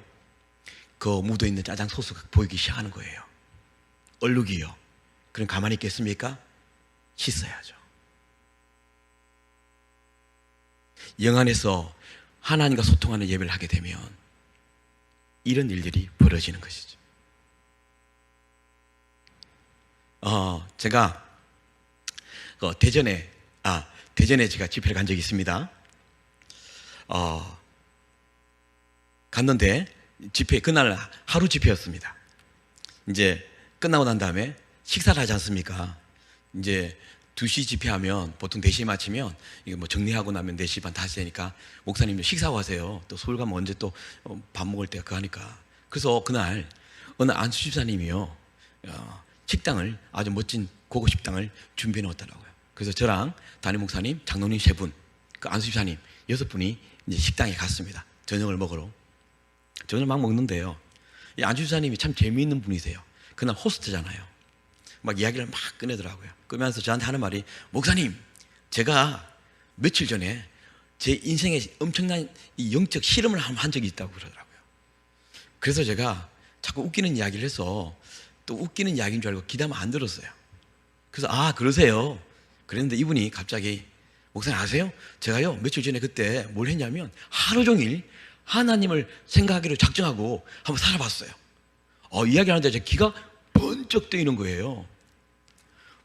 그 묻어있는 짜장 소스가 보이기 시작하는 거예요. 얼룩이요. 그럼 가만히 있겠습니까? 씻어야죠. 영 안에서 하나님과 소통하는 예배를 하게 되면 이런 일들이 벌어지는 것이죠. 제가 대전에 제가 집회를 간 적이 있습니다. 갔는데 집회, 그날 하루 집회였습니다. 이제 끝나고 난 다음에 식사를 하지 않습니까? 이제 2시 집회하면 보통 4시에 마치면 이거 뭐 정리하고 나면 4시 반 5시 되니까 목사님들 식사하고 하세요. 또 서울 가면 언제 또 밥 먹을 때가 그 하니까. 그래서 그날 어느 안수 집사님이요 식당을, 아주 멋진 고급 식당을 준비해 놓았더라고요. 그래서 저랑 담임 목사님, 장로님 3분, 그 안수 집사님 6분이 이제 식당에 갔습니다. 저녁을 먹으러. 저녁을 막 먹는데요, 이 안수 집사님이 참 재미있는 분이세요. 그날 호스트잖아요. 막 이야기를 막 꺼내더라고요. 그러면서 저한테 하는 말이, 목사님, 제가 며칠 전에 제 인생에 엄청난 이 영적 실험을 한 적이 있다고 그러더라고요. 그래서 제가 자꾸 웃기는 이야기를 해서 또 웃기는 이야기인 줄 알고 기다면 안 들었어요. 그래서 그러세요. 그랬는데 이분이 갑자기, 목사님 아세요? 제가요 며칠 전에 그때 뭘 했냐면 하루 종일 하나님을 생각하기로 작정하고 한번 살아봤어요. 이야기하는데 제 귀가 번쩍 뜨이는 거예요.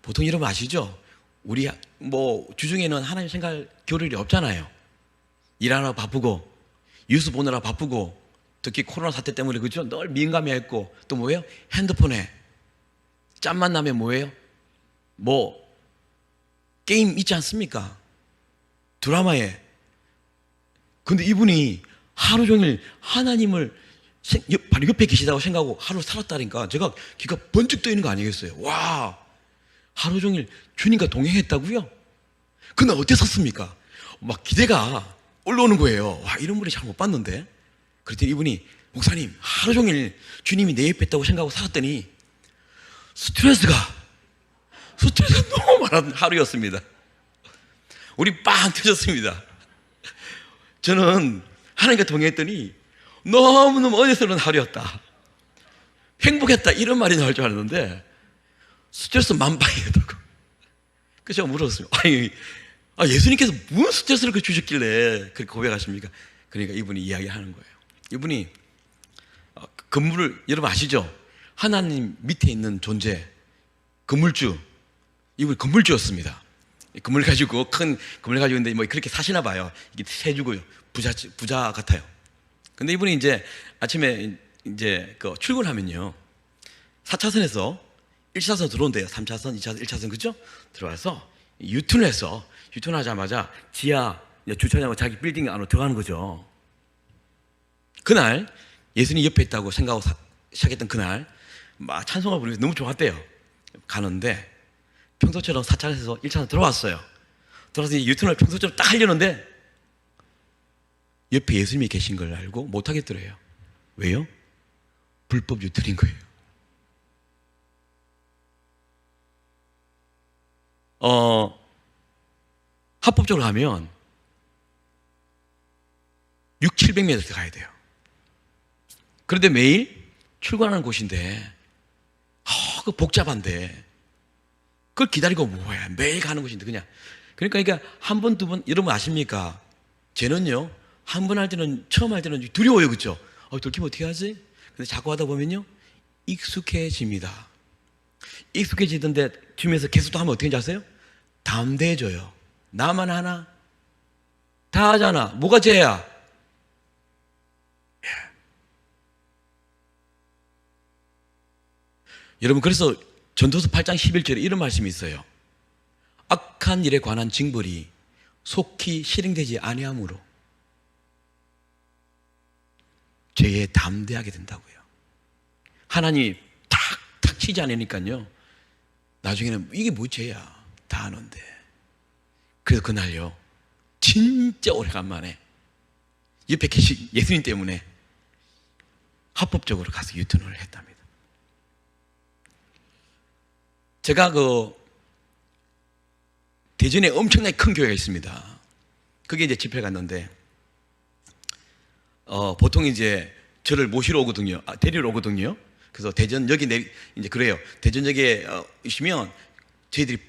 보통 여러분 아시죠? 우리 뭐 주중에는 하나님 생각할 겨를이 없잖아요. 일하느라 바쁘고 뉴스 보느라 바쁘고, 특히 코로나 사태 때문에 그죠? 늘 민감해했고, 또 뭐예요? 핸드폰에 짬만 나면 뭐예요? 뭐 게임 있지 않습니까? 드라마에. 근데 이분이 하루 종일 하나님을 바로 옆에 계시다고 생각하고 하루 살았다니까 제가 귀가 번쩍 뜨이는 거 아니겠어요? 와, 하루 종일 주님과 동행했다고요? 그날 어땠었습니까? 막 기대가 올라오는 거예요. 와, 이런 분이 잘 못 봤는데. 그랬더니 이분이, 목사님, 하루 종일 주님이 내 옆에 있다고 생각하고 살았더니 스트레스가 너무 많은 하루였습니다. 우리 빵 터졌습니다. 저는 하나님과 동행했더니 너무너무 은혜스러운 하루였다, 행복했다, 이런 말이 나올 줄 알았는데 스트레스 만빵이더라고. 그래서 제가 물었어요. 아니, 예수님께서 무슨 스트레스를 그렇게 주셨길래 그렇게 고백하십니까? 그러니까 이분이 이야기하는 거예요. 이분이 건물을, 여러분 아시죠? 하나님 밑에 있는 존재, 건물주, 이분이 건물주였습니다. 건물 가지고, 큰 건물 가지고 있는데 뭐 그렇게 사시나 봐요. 이게 세주고요. 부자 같아요. 근데 이분이 이제 아침에 이제 그 출근하면요, 4차선에서 1차선 들어온대요. 3차선, 2차선, 1차선, 그죠? 들어와서 유턴을 해서, 유턴하자마자 지하 주차장으로 자기 빌딩 안으로 들어가는 거죠. 그날 예수님 옆에 있다고 생각하고 시작했던 그날 막 찬송을 부르면서 너무 좋았대요. 가는데 평소처럼 4차선에서 1차선 들어왔어요. 들어와서 유턴을 평소처럼 딱 하려는데 옆에 예수님이 계신 걸 알고 못 하겠더래요. 왜요? 불법 유턴인 거예요. 합법적으로 가면 600-700m 가야 돼요. 그런데 매일 출근하는 곳인데, 그 복잡한데, 그걸 기다리고 뭐해. 매일 가는 곳인데, 그냥. 그러니까 이게 한 번, 두 번, 여러분 아십니까? 쟤는요, 한 번 할 때는, 처음 할 때는 두려워요. 그죠? 들키면 어떻게 하지? 근데 자꾸 하다 보면요, 익숙해집니다. 익숙해지던데, 주면서 계속 또 하면 어떻게 하세요? 담대해져요. 나만 하나? 다 하잖아. 뭐가 죄야? 여러분, 그래서 전도서 8장 11절에 이런 말씀이 있어요. 악한 일에 관한 징벌이 속히 실행되지 아니하므로 죄에 담대하게 된다고요. 하나님이 탁탁 치지 않으니까요, 나중에는 이게 뭐 죄야 다 아는데. 그래서 그날요, 진짜 오래간만에 옆에 계신 예수님 때문에 합법적으로 가서 유턴을 했답니다. 제가 대전에 엄청나게 큰 교회가 있습니다. 그게 이제 집회 갔는데, 보통 이제 저를 모시러 오거든요. 데리러 오거든요. 그래서 대전역에 이제 그래요. 대전역에 있으면 저희들이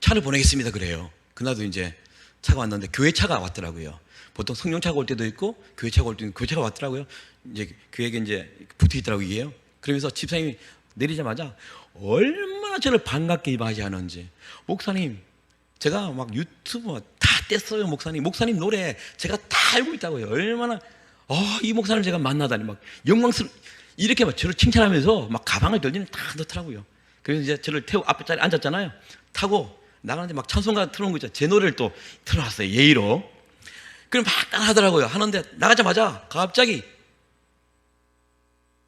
차를 보내겠습니다. 그래요. 그날도 이제 차가 왔는데 교회 차가 왔더라고요. 보통 성령차가 올 때도 있고 교회 차가 올 때도 있고 교회 차가 왔더라고요. 이제 교회에 이제 붙어 있더라고요. 이게요. 그러면서 집사님이 내리자마자 얼마나 저를 반갑게 맞이하는지. 목사님, 제가 막 유튜브 다 뗐어요. 목사님 노래 제가 다 알고 있다고요. 얼마나 이 목사님 제가 만나다니 막 이렇게 막 저를 칭찬하면서 막 가방을 들지는 다 넣더라고요. 그래서 이제 저를 태우고 앞에 자리에 앉았잖아요. 타고 나가는데 막 찬송가 틀어놓은 거 있잖아요. 제 노래를 또 틀어놨어요. 예의로. 그럼 막 따라하더라고요. 하는데 나가자마자 갑자기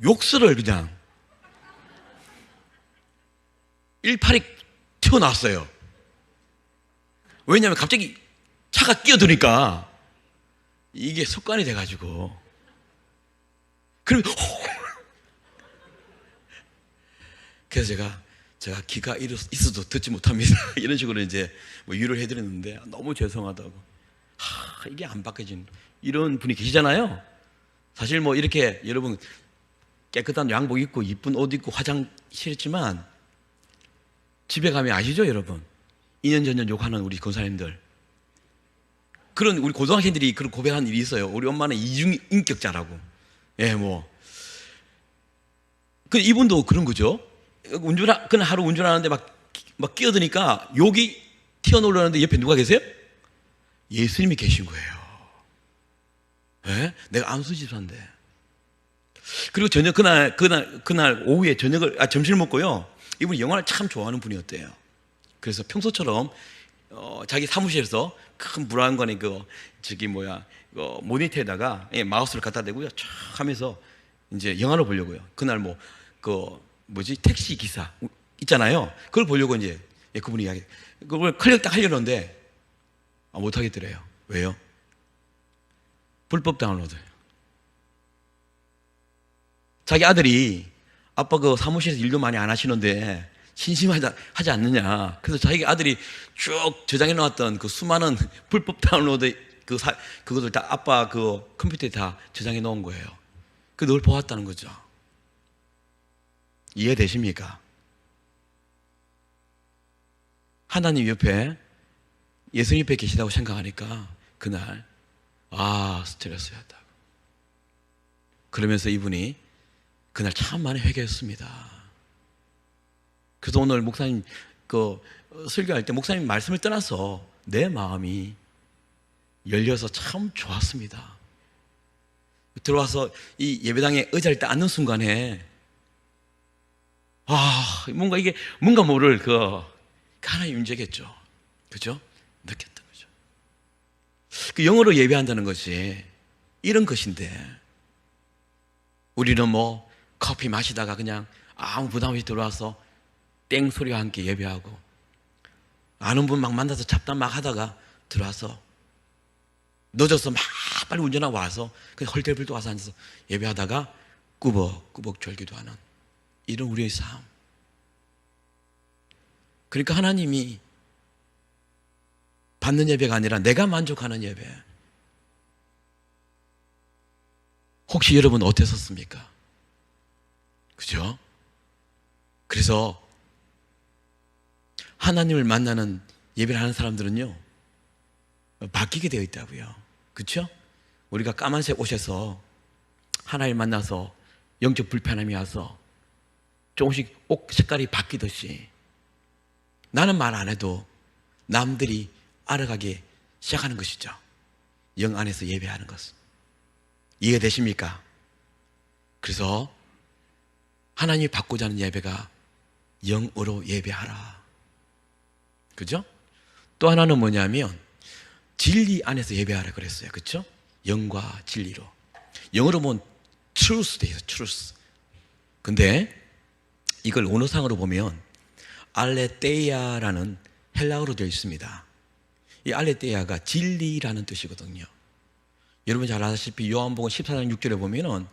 욕설을 그냥 182 튀어나왔어요. 왜냐하면 갑자기 차가 끼어드니까 이게 습관이 돼가지고. 그러면 그래서 제가 기가 있어도 듣지 못합니다. 이런 식으로 이제 뭐 위로를 해드렸는데 너무 죄송하다고. 이게 안 바뀌어진 이런 분이 계시잖아요. 사실 뭐 이렇게 여러분 깨끗한 양복 입고 이쁜 옷 입고 화장실했지만 집에 가면 아시죠, 여러분? 2년 전년 욕하는 우리 권사님들. 그런 우리 고등학생들이 그런 고백한 일이 있어요. 우리 엄마는 이중인격자라고. 예, 뭐. 그 이분도 그런 거죠. 그날 하루 운전하는데 막 끼어드니까 욕이 튀어나오려는데 옆에 누가 계세요? 예수님이 계신 거예요. 예? 내가 안수집사인데. 그리고 그날 오후에 점심을 먹고요. 이분이 영화를 참 좋아하는 분이었대요. 그래서 평소처럼 자기 사무실에서 큰 브라운관의 모니터에다가 마우스를 갖다 대고요. 쫙 하면서 이제 영화를 보려고요. 그날 택시 기사 있잖아요. 그걸 보려고 이제 그분이 그걸 클릭 딱 하려는데 못 하겠더래요. 왜요? 불법 다운로드. 자기 아들이 아빠 사무실에서 일도 많이 안 하시는데 심심하지 않느냐. 그래서 자기 아들이 쭉 저장해 놓았던 그 수많은 불법 다운로드 그것을 다 아빠 컴퓨터에 다 저장해 놓은 거예요. 그걸 보았다는 거죠. 이해되십니까? 하나님 옆에 예수님 옆에 계시다고 생각하니까 그날 스트레스였다고. 그러면서 이분이 그날 참 많이 회개했습니다. 그래서 오늘 목사님 설교할 때 목사님 말씀을 떠나서 내 마음이 열려서 참 좋았습니다. 들어와서 이 예배당에 의자를 딱 앉는 순간에 뭔가 모를 하나의 윤재겠죠. 그죠? 느꼈던 거죠. 그 영어로 예배한다는 것이 이런 것인데, 우리는 커피 마시다가 그냥 아무 부담 없이 들어와서 땡 소리와 함께 예배하고, 아는 분 막 만나서 잡담 막 하다가 들어와서 늦어서 막 빨리 운전하고 와서 그냥 헐레벌떡 와서 앉아서 예배하다가 꾸벅꾸벅 졸기도 하는 이런 우리의 삶. 그러니까 하나님이 받는 예배가 아니라 내가 만족하는 예배. 혹시 여러분 어땠었습니까? 그죠? 그래서 하나님을 만나는 예배를 하는 사람들은요, 바뀌게 되어 있다고요. 그렇죠? 우리가 까만색 옷에서 하나님 만나서 영적 불편함이 와서 조금씩 옷 색깔이 바뀌듯이 나는 말 안 해도 남들이 알아가기 시작하는 것이죠. 영 안에서 예배하는 것은. 이해되십니까? 그래서 하나님이 받고자 하는 예배가 영으로 예배하라. 그죠? 또 하나는 뭐냐면 진리 안에서 예배하라 그랬어요. 그렇죠? 영과 진리로. 영어로 보면 truth 돼요. truth. 근데 이걸 언어상으로 보면 알레테이아라는 헬라어로 되어 있습니다. 이 알레테이아가 진리라는 뜻이거든요. 여러분 잘 아시다시피 요한복음 14장 6절에 보면은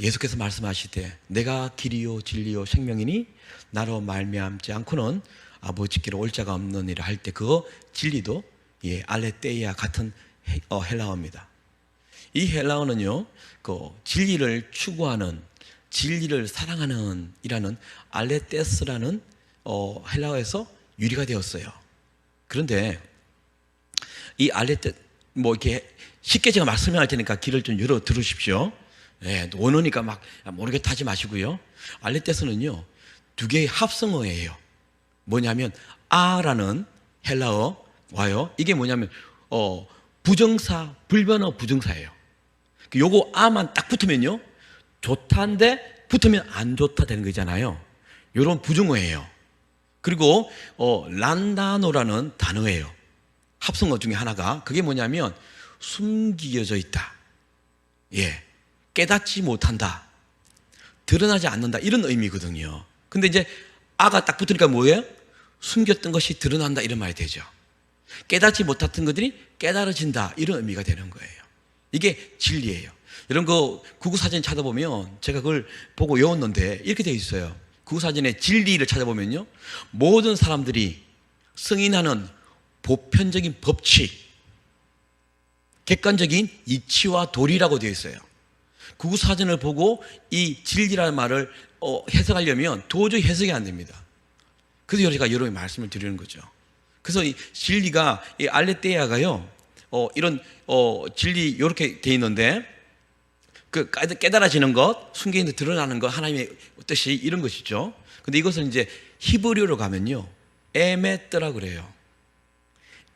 예수께서 말씀하시되 내가 길이요 진리요 생명이니 나로 말미암지 않고는 아버지께로 올 자가 없느니라 할 때 그 진리도 알레테이아 같은 헬라어입니다. 이 헬라어는요, 진리를 추구하는, 진리를 사랑하는 이라는 알레테스라는 헬라어에서 유래가 되었어요. 그런데 이 이렇게 쉽게 제가 말씀할 테니까 귀를 좀 열어 들으십시오. 원어니까 막 모르겠다 하지 마시고요. 알레테스는요, 두 개의 합성어예요. 뭐냐면 아라는 헬라어 와요. 이게 뭐냐면 부정사, 불변어 부정사예요. 요거 아만 딱 붙으면요, 좋다인데 붙으면 안 좋다 되는 거잖아요. 요런 부정어예요. 그리고 란다노라는 단어예요. 합성어 중에 하나가. 그게 뭐냐면 숨겨져 있다, 깨닫지 못한다, 드러나지 않는다, 이런 의미거든요. 근데 이제 아가 딱 붙으니까 뭐예요? 숨겼던 것이 드러난다, 이런 말이 되죠. 깨닫지 못했던 것들이 깨달아진다, 이런 의미가 되는 거예요. 이게 진리예요. 이런 거 구구사전 찾아보면, 제가 그걸 보고 외웠는데 이렇게 되어 있어요. 구구사전에 진리를 찾아보면요, 모든 사람들이 승인하는 보편적인 법칙, 객관적인 이치와 도리라고 되어 있어요. 구구사전을 보고 이 진리라는 말을 해석하려면 도저히 해석이 안 됩니다. 그래서 제가 여러 가지 말씀을 드리는 거죠. 그래서 이 진리가, 이 알레테이아가요, 이런 진리 이렇게 돼 있는데, 그 깨달아지는 것, 숨겨있는 데 드러나는 것, 하나님의 뜻이 이런 것이죠. 근데 이것은 이제 히브리어로 가면요, 에메뜨라 그래요.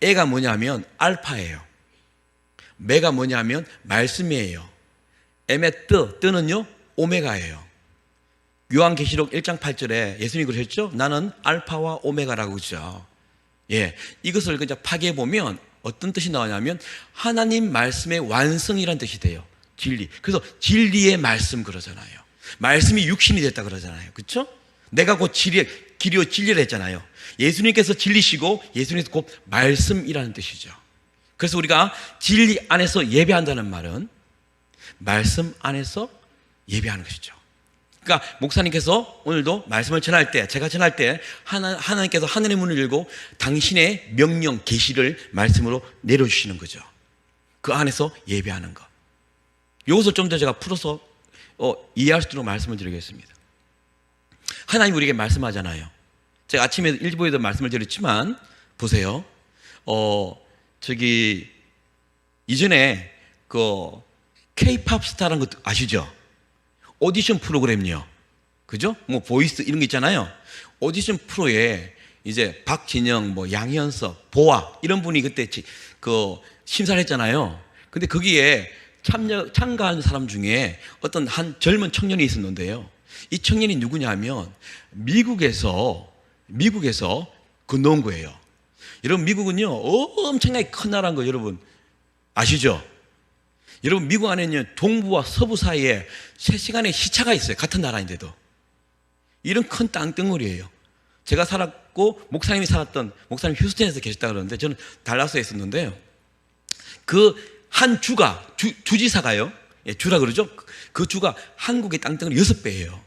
에가 뭐냐면 알파예요. 메가 뭐냐면 말씀이에요. 에메뜨, 뜨는요 오메가예요. 요한계시록 1장 8절에 예수님이 그러셨죠? 나는 알파와 오메가라고 그러죠. 이것을 그냥 파괴해 보면 어떤 뜻이 나오냐면 하나님 말씀의 완성이란 뜻이 돼요. 진리. 그래서 진리의 말씀 그러잖아요. 말씀이 육신이 됐다 그러잖아요. 그렇죠? 내가 곧 길이요 진리를 했잖아요. 예수님께서 진리시고 예수님께서 곧 말씀이라는 뜻이죠. 그래서 우리가 진리 안에서 예배한다는 말은 말씀 안에서 예배하는 것이죠. 그러니까 목사님께서 오늘도 말씀을 전할 때, 제가 전할 때 하나님께서 하늘의 문을 열고 당신의 명령, 계시를 말씀으로 내려주시는 거죠. 그 안에서 예배하는 것. 이것을 좀 더 제가 풀어서 이해할 수 있도록 말씀을 드리겠습니다. 하나님 우리에게 말씀하잖아요. 제가 아침에 일부에도 말씀을 드렸지만 보세요. 이전에 그 K-팝 스타라는 것도 아시죠? 오디션 프로그램요. 그죠? 뭐 보이스 이런 거 있잖아요. 오디션 프로에 이제 박진영, 뭐 양현석, 보아 이런 분이 그때 그 심사를 했잖아요. 근데 거기에 참가한 사람 중에 어떤 한 젊은 청년이 있었는데요. 이 청년이 누구냐면 미국에서 건너온 거예요. 여러분, 미국은요 엄청나게 큰 나라인 거 여러분 아시죠? 여러분, 미국 안에는 동부와 서부 사이에 3시간의 시차가 있어요. 같은 나라인데도. 이런 큰 땅덩어리예요. 제가 살았고 목사님이 살았던, 목사님 휴스턴에서 계셨다 그러는데 저는 달라스에 있었는데요. 그 한 주가 주지사가요. 예, 주라 그러죠. 그 주가 한국의 땅덩어리 6배예요.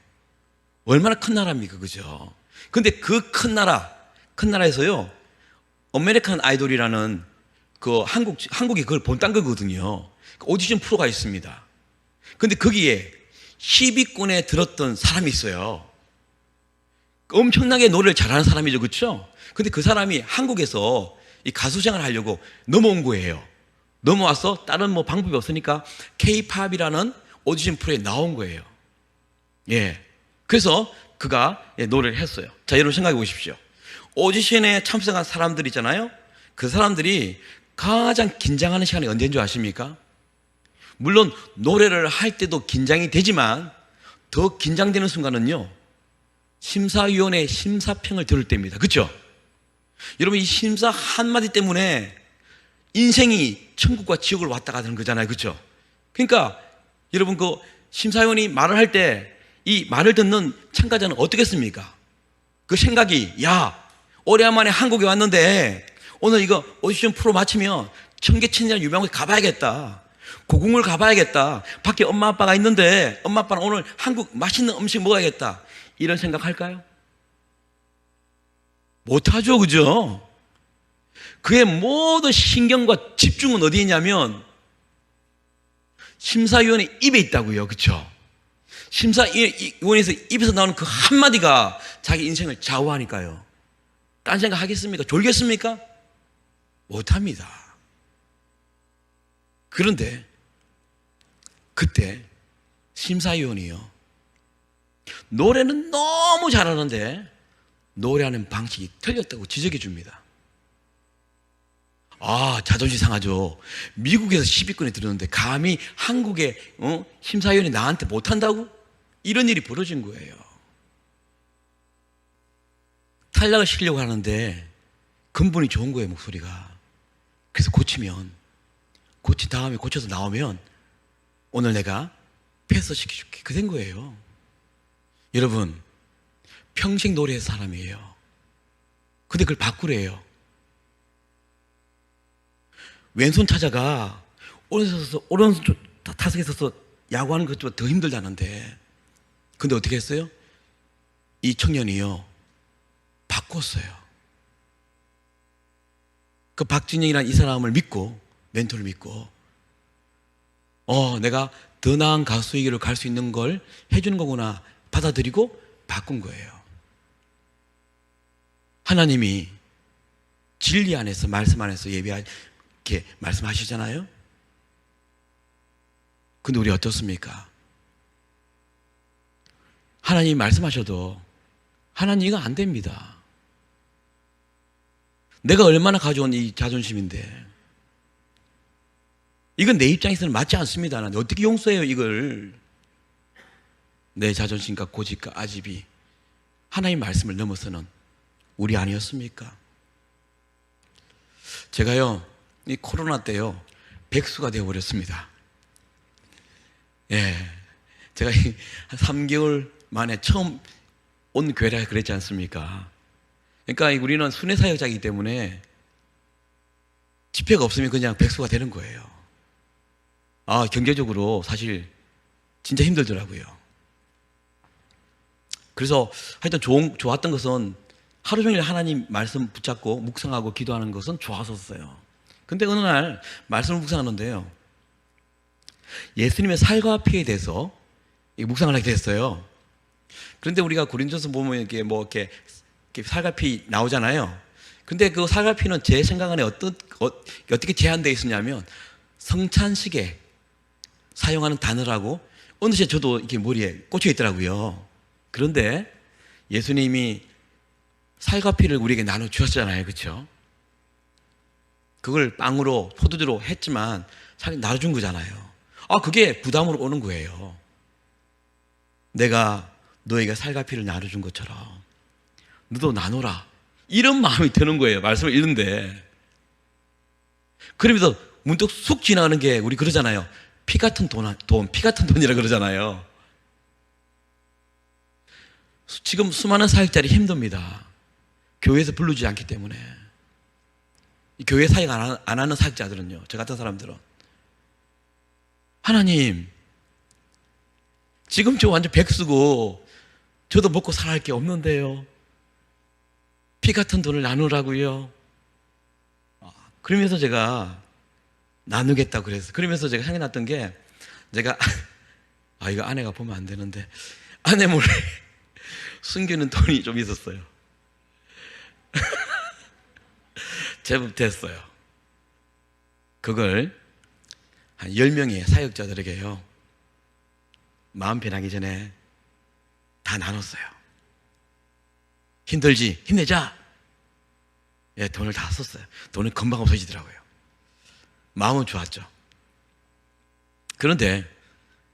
얼마나 큰 나라입니까, 그죠? 근데 그 큰 나라에서요, 아메리칸 아이돌이라는 그 한국이 그걸 본딴 거거든요. 그 오디션 프로가 있습니다. 근데 거기에 10위권에 들었던 사람이 있어요. 엄청나게 노래를 잘하는 사람이죠, 그렇죠? 근데 그 사람이 한국에서 이 가수 생활을 하려고 넘어온 거예요. 넘어와서 다른 뭐 방법이 없으니까 K-팝이라는 오디션 프로에 나온 거예요. 예. 그래서 그가 노래를 했어요. 자, 여러분 생각해 보십시오. 오디션에 참석한 사람들 있잖아요. 그 사람들이 가장 긴장하는 시간이 언제인 줄 아십니까? 물론 노래를 할 때도 긴장이 되지만 더 긴장되는 순간은요, 심사위원회 심사평을 들을 때입니다. 그렇죠? 여러분, 이 심사 한마디 때문에 인생이 천국과 지옥을 왔다 가는 거잖아요. 그렇죠? 그러니까 여러분, 그 심사위원이 말을 할 때 이 말을 듣는 참가자는 어떻겠습니까? 그 생각이, 야, 오래간만에 한국에 왔는데 오늘 이거 오디션 프로 마치면 청계천이라는 유명한 곳에 가봐야겠다. 고궁을 가봐야겠다. 밖에 엄마 아빠가 있는데 엄마 아빠는 오늘 한국 맛있는 음식 먹어야겠다. 이런 생각할까요? 못하죠, 그죠? 그의 모든 신경과 집중은 어디에 있냐면 심사위원의 입에 있다고요. 그렇죠? 심사위원회에서 입에서 나오는 그 한마디가 자기 인생을 좌우하니까요. 딴 생각 하겠습니까? 졸겠습니까? 못합니다. 그런데 그때 심사위원이요, 노래는 너무 잘하는데 노래하는 방식이 틀렸다고 지적해 줍니다. 아, 자존심 상하죠. 미국에서 10위권에 들었는데 감히 한국의 심사위원이 나한테 못한다고? 이런 일이 벌어진 거예요. 탈락을 시키려고 하는데 근본이 좋은 거예요, 목소리가. 그래서 고친 다음에 고쳐서 나오면 오늘 내가 패스시켜줄게. 그 된 거예요. 여러분, 평생 노래의 사람이에요. 근데 그걸 바꾸래요. 왼손 타자가 오른손 타석에 서서 야구하는 것보다 더 힘들다는데, 근데 어떻게 했어요? 이 청년이요, 바꿨어요. 그 박진영이라는 이 사람을 믿고, 멘토를 믿고, 내가 더 나은 가수의 길을 갈 수 있는 걸 해주는 거구나 받아들이고 바꾼 거예요. 하나님이 진리 안에서, 말씀 안에서 이렇게 말씀하시잖아요. 근데 우리 어떻습니까? 하나님이 말씀하셔도 하나님 이거 안 됩니다. 내가 얼마나 가져온 이 자존심인데 이건 내 입장에서는 맞지 않습니다. 하나님 어떻게 용서해요 이걸? 내 자존심과 고집과 아집이 하나님 말씀을 넘어서는 우리 아니었습니까? 제가요, 이 코로나 때요, 백수가 되어버렸습니다. 예. 제가 한 3개월 만에 처음 온 교회라 그랬지 않습니까? 그러니까 우리는 순회사역자이기 때문에 집회가 없으면 그냥 백수가 되는 거예요. 아, 경제적으로 사실 진짜 힘들더라고요. 그래서 하여튼 좋았던 것은 하루 종일 하나님 말씀 붙잡고 묵상하고 기도하는 것은 좋았었어요. 근데 어느 날 말씀을 묵상하는데요, 예수님의 살과 피에 대해서 묵상을 하게 됐어요. 그런데 우리가 고린도서 보면 이렇게 이렇게 살갑이 나오잖아요. 근데 그 살갑이는 제 생각 안에 어떻게 제한되어 있었냐면 성찬식에 사용하는 단어라고 어느새 저도 이렇게 머리에 꽂혀 있더라고요. 그런데 예수님이 살갑이를 우리에게 나눠 주셨잖아요. 그렇죠? 그걸 빵으로 포도주로 했지만 사실 나눠준 거잖아요. 그게 부담으로 오는 거예요. 내가 너에게 살갑이를 나눠준 것처럼 너도 나눠라. 이런 마음이 드는 거예요. 말씀을 읽는데. 그러면서 문득 쑥 지나가는 게 우리 그러잖아요. 피 같은 피 같은 돈이라 그러잖아요. 지금 수많은 사역자들이 힘듭니다. 교회에서 부르지 않기 때문에. 교회 사역 안 하는 사역자들은요, 저 같은 사람들은 하나님, 지금 저 완전 백수고 저도 먹고 살아갈 게 없는데요. 피 같은 돈을 나누라고요. 그러면서 제가 나누겠다고 그랬어요. 그러면서 제가 생각났던 게, 제가 이거 아내가 보면 안 되는데 아내 몰래 숨기는 돈이 좀 있었어요. 제법 됐어요. 그걸 한 10명의 사역자들에게요, 마음 변하기 전에 다 나눴어요. 힘들지? 힘내자. 예, 돈을 다 썼어요. 돈은 금방 없어지더라고요. 마음은 좋았죠. 그런데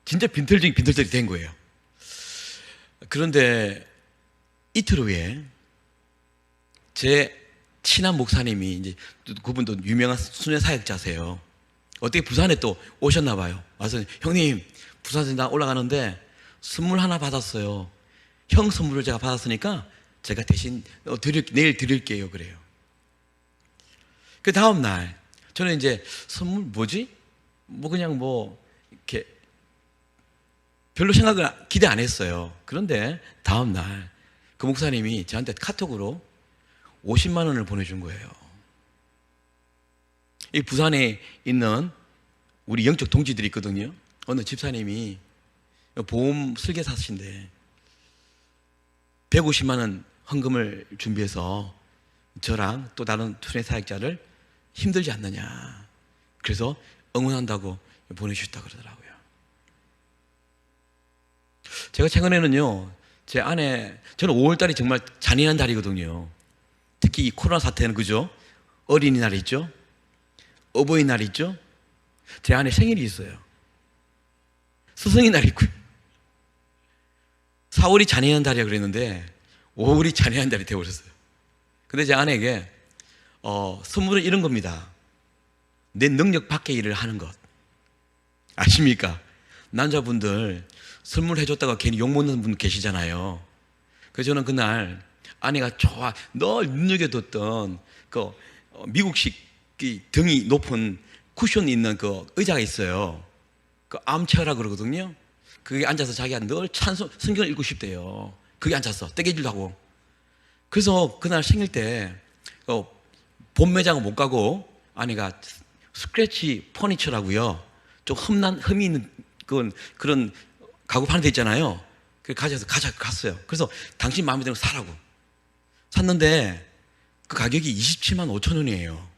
진짜 빈털들이 된 거예요. 그런데 이틀 후에 제 친한 목사님이, 이제 그분도 유명한 순회 사역자세요. 어떻게 부산에 또 오셨나 봐요. 와서 형님, 부산에 나 올라가는데 선물 하나 받았어요. 형 선물을 제가 받았으니까 제가 대신 내일 드릴게요. 그래요. 그 다음 날 저는 이제 선물 뭐지? 그냥 이렇게 별로 기대 안 했어요. 그런데 다음 날 그 목사님이 저한테 카톡으로 50만 원을 보내준 거예요. 이 부산에 있는 우리 영적 동지들이 있거든요. 어느 집사님이 보험 설계사신데 150만 원 헌금을 준비해서 저랑 또 다른 순회 사역자를 힘들지 않느냐, 그래서 응원한다고 보내주셨다 그러더라고요. 제가 최근에는요, 제 아내, 저는 5월달이 정말 잔인한 달이거든요. 특히 이 코로나 사태는, 그죠? 어린이날 있죠? 어버이날 있죠? 제 아내 생일이 있어요. 스승의 날 있고요. 4월이 잔인한 달이라 그랬는데 5월이 잔인한 달이 되어버렸어요. 근데 제 아내에게 선물은 이런 겁니다. 내 능력 밖의 일을 하는 것. 아십니까? 남자분들 선물 해줬다가 괜히 욕먹는 분 계시잖아요. 그래서 저는 그날 아내가 늘 눈여겨뒀던 그 미국식 등이 높은 쿠션이 있는 그 의자가 있어요. 그 암체어라 그러거든요. 거기 앉아서 자기가 늘 성경을 읽고 싶대요. 거기 앉아서 떼개질하고. 그래서 그날 생일 때 본 매장은 못 가고 아내가 스크래치 퍼니처라고요, 좀 흠이 있는 그런 가구 파는 데 있잖아요. 그래서 갔어요. 그래서 당신 마음에 들면 사라고 샀는데 그 가격이 27만 5천 원이에요.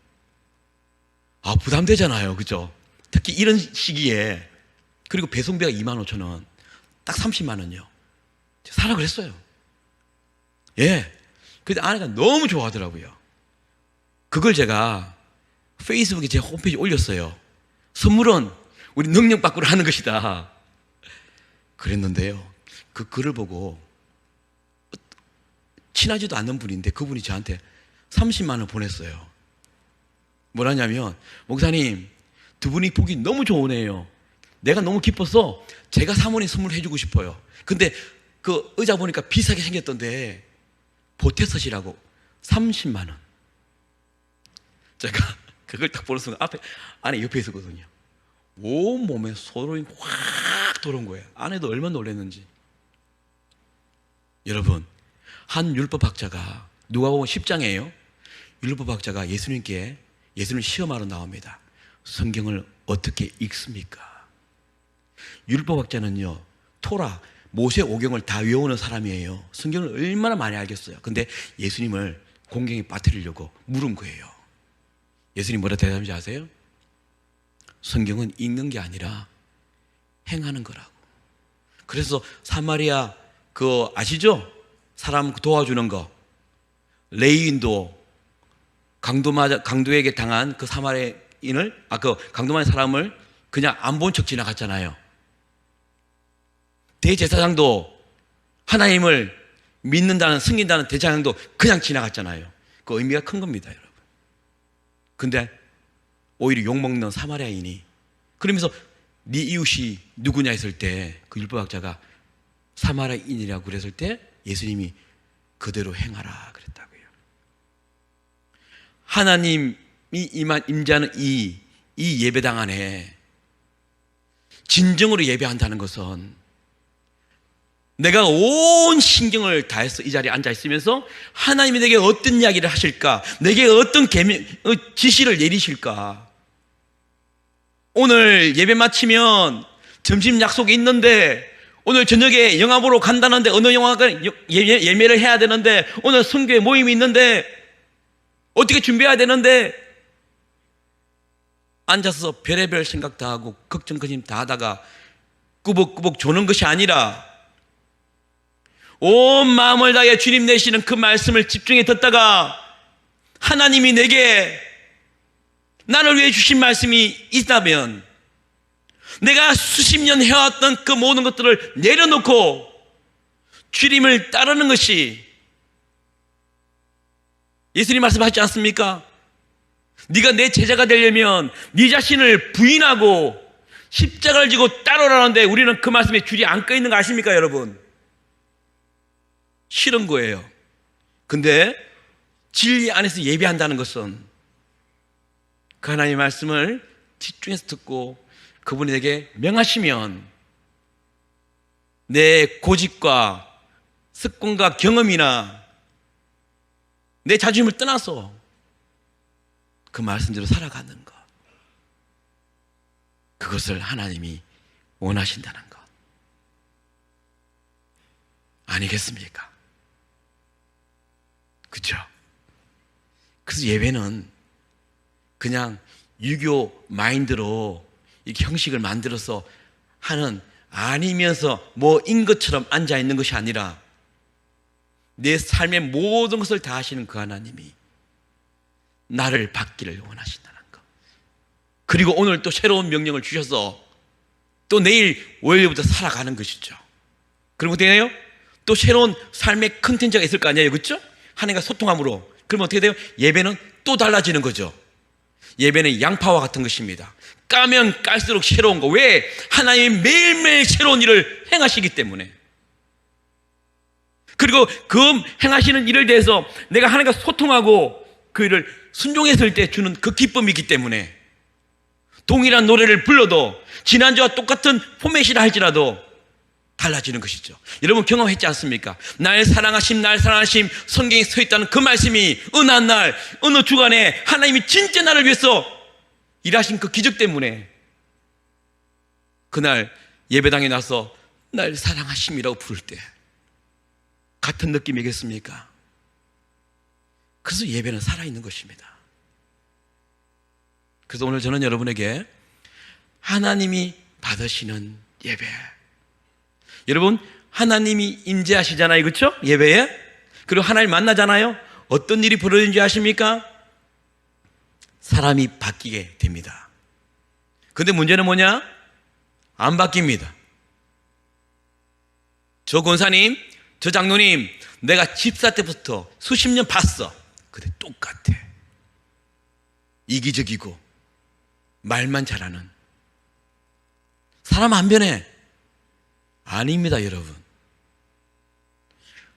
부담되잖아요. 그죠? 특히 이런 시기에. 그리고 배송비가 2만 5천 원. 딱 30만 원이요. 사라 그랬어요. 예. 근데 아내가 너무 좋아하더라고요. 그걸 제가 페이스북에 제 홈페이지에 올렸어요. 선물은 우리 능력 밖으로 하는 것이다. 그랬는데요, 그 글을 보고 친하지도 않는 분인데 그분이 저한테 30만 원 보냈어요. 뭐라냐면, 목사님, 두 분이 보기 너무 좋으네요. 내가 너무 기뻐서 제가 사모님 선물해주고 싶어요. 근데 그 의자 보니까 비싸게 생겼던데 보태 쓰시라고 30만 원. 제가 그걸 딱 보는 순간 아내 옆에 있었거든요. 온몸에 소름이 확 돌아온 거예요. 아내도 얼마나 놀랐는지. 여러분, 한 율법학자가, 누가복음 10장이에요. 율법학자가 예수님을 시험하러 나옵니다. 성경을 어떻게 읽습니까? 율법학자는요, 토라 모세 오경을 다 외우는 사람이에요. 성경을 얼마나 많이 알겠어요. 근데 예수님을 공경에 빠뜨리려고 물은 거예요. 예수님 뭐라 대답인지 아세요? 성경은 읽는 게 아니라 행하는 거라고. 그래서 사마리아 아시죠? 사람 도와주는 거. 레위인도 강도에게 당한 그 사마리아인을 강도만의 사람을 그냥 안 본 척 지나갔잖아요. 대제사장도 하나님을 믿는다는, 승인다는 대제사장도 그냥 지나갔잖아요. 그 의미가 큰 겁니다, 여러분. 근데 오히려 욕먹는 사마리아인이, 그러면서 네 이웃이 누구냐 했을 때 그 율법학자가 사마리아인이라고 그랬을 때 예수님이 그대로 행하라 그랬다고요. 하나님이 임재하는 이 예배당 안에 진정으로 예배한다는 것은 내가 온 신경을 다해서 이 자리에 앉아 있으면서 하나님이 내게 어떤 이야기를 하실까, 내게 어떤 지시를 내리실까. 오늘 예배 마치면 점심 약속이 있는데, 오늘 저녁에 영화 보러 간다는데 어느 영화관 예매를 해야 되는데, 오늘 선교회 모임이 있는데 어떻게 준비해야 되는데, 앉아서 별의별 생각 다 하고 걱정 근심 다 하다가 꾸벅꾸벅 조는 것이 아니라 온 마음을 다해 주님 내시는 그 말씀을 집중해 듣다가 하나님이 내게 나를 위해 주신 말씀이 있다면 내가 수십 년 해왔던 그 모든 것들을 내려놓고 주님을 따르는 것이, 예수님 말씀하시지 않습니까? 네가 내 제자가 되려면 네 자신을 부인하고 십자가를 지고 따르라는데, 우리는 그 말씀에 줄이 안 꺼 있는 거 아십니까, 여러분? 싫은 거예요. 근데 진리 안에서 예배한다는 것은 그 하나님의 말씀을 집중해서 듣고 그분이 내게 명하시면 내 고집과 습관과 경험이나 내 자존심을 떠나서 그 말씀대로 살아가는 것, 그것을 하나님이 원하신다는 것 아니겠습니까? 그렇죠? 그래서 예배는 그냥 유교 마인드로 이렇게 형식을 만들어서 하는, 아니면서 뭐인 것처럼 앉아있는 것이 아니라 내 삶의 모든 것을 다 하시는 그 하나님이 나를 받기를 원하신다는 것. 그리고 오늘 또 새로운 명령을 주셔서 또 내일 월요일부터 살아가는 것이죠. 그리고 어떻게 돼요? 또 새로운 삶의 컨텐츠가 있을 거 아니에요, 그렇죠? 하나님과 소통함으로. 그러면 어떻게 돼요? 예배는 또 달라지는 거죠. 예배는 양파와 같은 것입니다. 까면 깔수록 새로운 거. 왜? 하나님이 매일매일 새로운 일을 행하시기 때문에. 그리고 그 행하시는 일을 대해서 내가 하나님과 소통하고 그 일을 순종했을 때 주는 그 기쁨이 있기 때문에 동일한 노래를 불러도 지난주와 똑같은 포맷이라 할지라도 달라지는 것이죠. 여러분 경험했지 않습니까? 날 사랑하심 성경에 서 있다는 그 말씀이 어느 한 날 어느 주간에 하나님이 진짜 나를 위해서 일하신 그 기적 때문에 그날 예배당에 나서 날 사랑하심이라고 부를 때 같은 느낌이겠습니까? 그래서 예배는 살아있는 것입니다. 그래서 오늘 저는 여러분에게 하나님이 받으시는 예배, 여러분 하나님이 임재하시잖아요, 그렇죠? 예배에. 그리고 하나님 만나잖아요. 어떤 일이 벌어지는지 아십니까? 사람이 바뀌게 됩니다. 근데 문제는 뭐냐? 안 바뀝니다. 저 권사님, 저 장로님, 내가 집사 때부터 수십 년 봤어. 근데 똑같아. 이기적이고 말만 잘하는 사람 안 변해. 아닙니다, 여러분.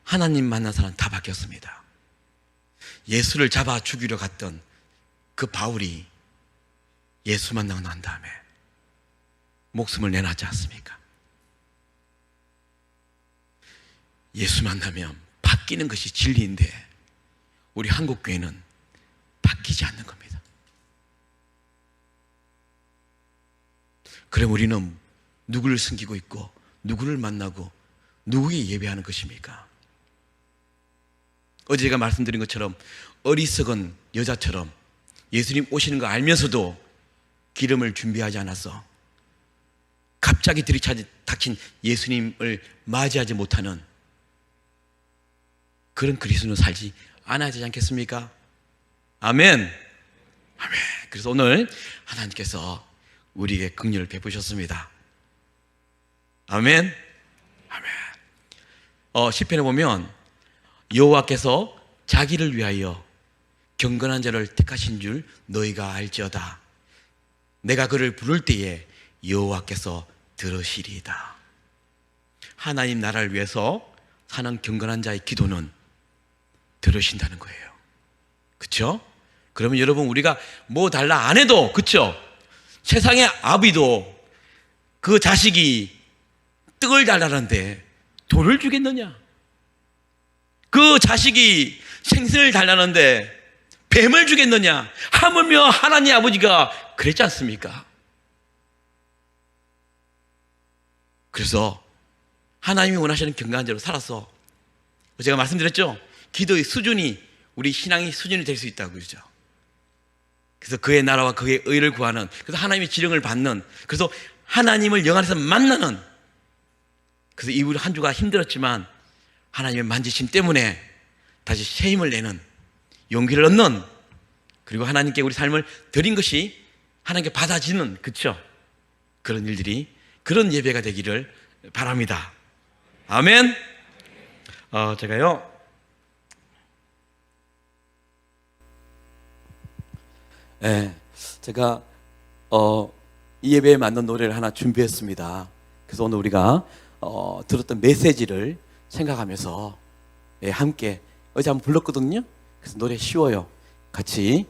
하나님 만난 사람 다 바뀌었습니다. 예수를 잡아 죽이려 갔던 그 바울이 예수 만나고 난 다음에 목숨을 내놨지 않습니까? 예수 만나면 바뀌는 것이 진리인데 우리 한국교회는 바뀌지 않는 겁니다. 그럼 우리는 누구를 섬기고 있고 누구를 만나고 누구에게 예배하는 것입니까? 어제 제가 말씀드린 것처럼 어리석은 여자처럼 예수님 오시는 거 알면서도 기름을 준비하지 않았어. 갑자기 닥친 예수님을 맞이하지 못하는 그런 그리스도는 살지 않아야 되지 않겠습니까? 아멘. 아멘. 그래서 오늘 하나님께서 우리에게 긍휼을 베푸셨습니다. 아멘. 아멘. 시편에 보면 여호와께서 자기를 위하여 경건한 자를 택하신 줄 너희가 알지어다. 내가 그를 부를 때에 여호와께서 들으시리이다. 하나님 나라를 위해서 사는 경건한 자의 기도는 들으신다는 거예요. 그렇죠? 그러면 여러분, 우리가 뭐 달라 안 해도, 그렇죠? 세상의 아비도 그 자식이 떡을 달라는데 돌을 주겠느냐? 그 자식이 생선을 달라는데 뱀을 주겠느냐? 하물며 하나님 아버지가 그랬지 않습니까? 그래서 하나님이 원하시는 경건한 자로 살아서, 제가 말씀드렸죠? 기도의 수준이, 우리 신앙의 수준이 될 수 있다고 그러죠. 그래서 그의 나라와 그의 의를 구하는, 그래서 하나님의 지령을 받는, 그래서 하나님을 영 안에서 만나는, 그래서 이 우리 한 주가 힘들었지만 하나님의 만지심 때문에 다시 새 힘을 내는, 용기를 얻는, 그리고 하나님께 우리 삶을 드린 것이 하나님께 받아지는, 그렇죠? 그런 일들이, 그런 예배가 되기를 바랍니다. 아멘. 제가요, 제가 이 예배에 맞는 노래를 하나 준비했습니다. 그래서 오늘 우리가 들었던 메시지를 생각하면서 함께, 어제 한번 불렀거든요. 그래서 노래 쉬워요. 같이